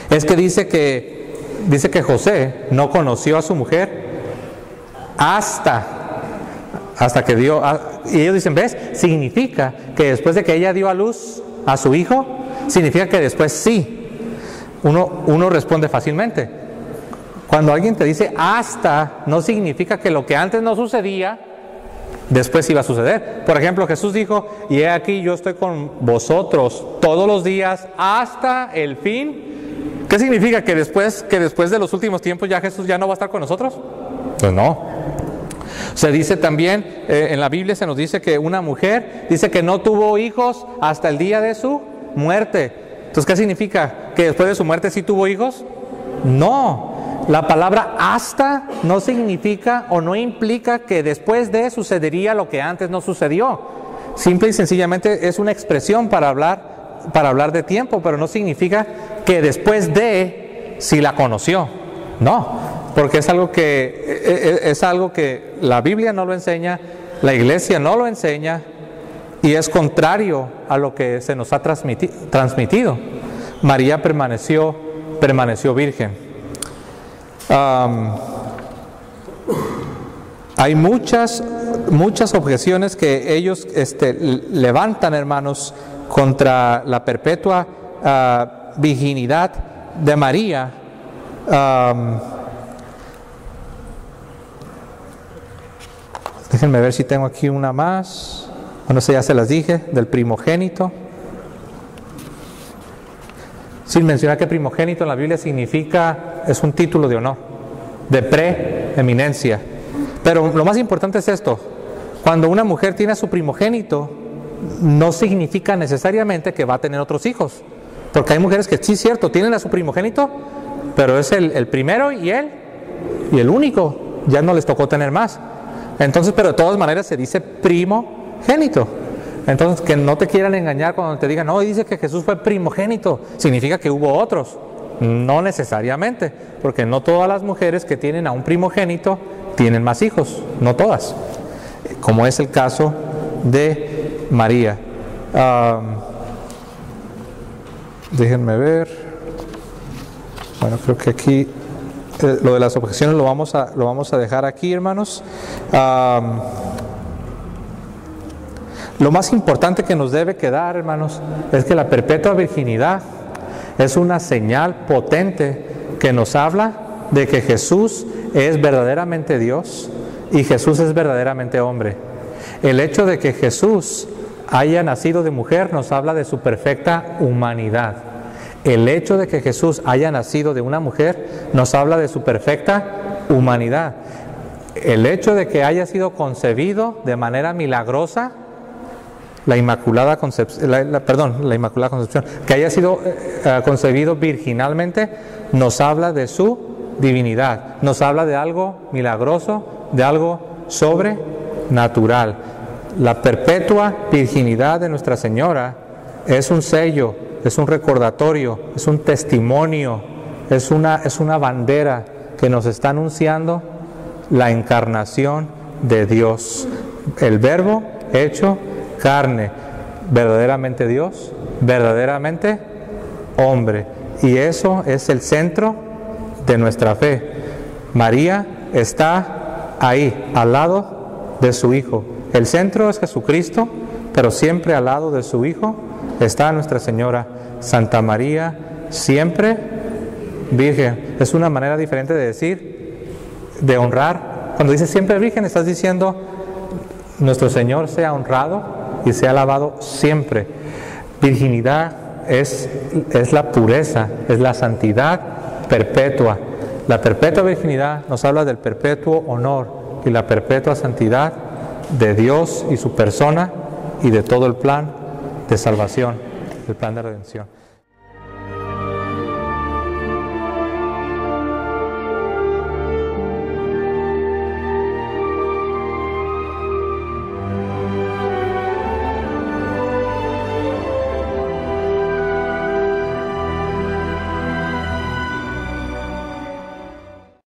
es que dice que José no conoció a su mujer hasta que dio, y ellos dicen, ¿ves? Significa que después de que ella dio a luz a su hijo, significa que después sí. Uno responde fácilmente. Cuando alguien te dice hasta, no significa que lo que antes no sucedía, después iba a suceder. Por ejemplo, Jesús dijo, y he aquí yo estoy con vosotros todos los días hasta el fin. ¿Qué significa? ¿Que después de los últimos tiempos ya Jesús ya no va a estar con nosotros? Pues no. Se dice también, en la Biblia se nos dice que una mujer dice que no tuvo hijos hasta el día de su muerte. Entonces, ¿qué significa? ¿Que después de su muerte sí tuvo hijos? No. La palabra hasta no significa o no implica que después de sucedería lo que antes no sucedió. Simple y sencillamente es una expresión para hablar de tiempo, pero no significa que después de si la conoció. No, porque es algo que la Biblia no lo enseña, la iglesia no lo enseña y es contrario a lo que se nos ha transmitido. María permaneció virgen. Hay muchas objeciones que ellos levantan, hermanos, contra la perpetua virginidad de María. Déjenme ver si tengo aquí una más. Bueno, ya se las dije, del primogénito. Sin mencionar que primogénito en la Biblia es un título de honor, de preeminencia. Pero lo más importante es esto: cuando una mujer tiene a su primogénito, no significa necesariamente que va a tener otros hijos. Porque hay mujeres que sí, cierto, tienen a su primogénito, pero es el primero y el único, ya no les tocó tener más. Entonces, pero de todas maneras se dice primogénito. Entonces, que no te quieran engañar cuando te digan, no, dice que Jesús fue primogénito, significa que hubo otros. No necesariamente, porque no todas las mujeres que tienen a un primogénito tienen más hijos, no todas, como es el caso de María. Déjenme ver. Bueno, creo que aquí lo de las objeciones lo vamos a dejar aquí, hermanos. Lo más importante que nos debe quedar, hermanos, es que la perpetua virginidad es una señal potente que nos habla de que Jesús es verdaderamente Dios y Jesús es verdaderamente hombre. El hecho de que Jesús haya nacido de mujer nos habla de su perfecta humanidad. El hecho de que Jesús haya nacido de una mujer nos habla de su perfecta humanidad. El hecho de que haya sido concebido de manera milagrosa, la Inmaculada Concepción, que haya sido concebido virginalmente, nos habla de su divinidad, nos habla de algo milagroso, de algo sobrenatural. La perpetua virginidad de Nuestra Señora es un sello, es un recordatorio, es un testimonio, es una bandera que nos está anunciando la encarnación de Dios. El Verbo hecho carne, verdaderamente Dios, verdaderamente hombre. Y eso es el centro de nuestra fe. María está ahí, al lado de su Hijo. El centro es Jesucristo, pero siempre al lado de su Hijo está Nuestra Señora. Santa María, siempre Virgen. Es una manera diferente de decir, de honrar. Cuando dices siempre Virgen, estás diciendo nuestro Señor sea honrado y sea alabado siempre. Virginidad es la pureza, es la santidad perpetua. La perpetua virginidad nos habla del perpetuo honor y la perpetua santidad de Dios y su persona y de todo el plan de salvación, el plan de redención.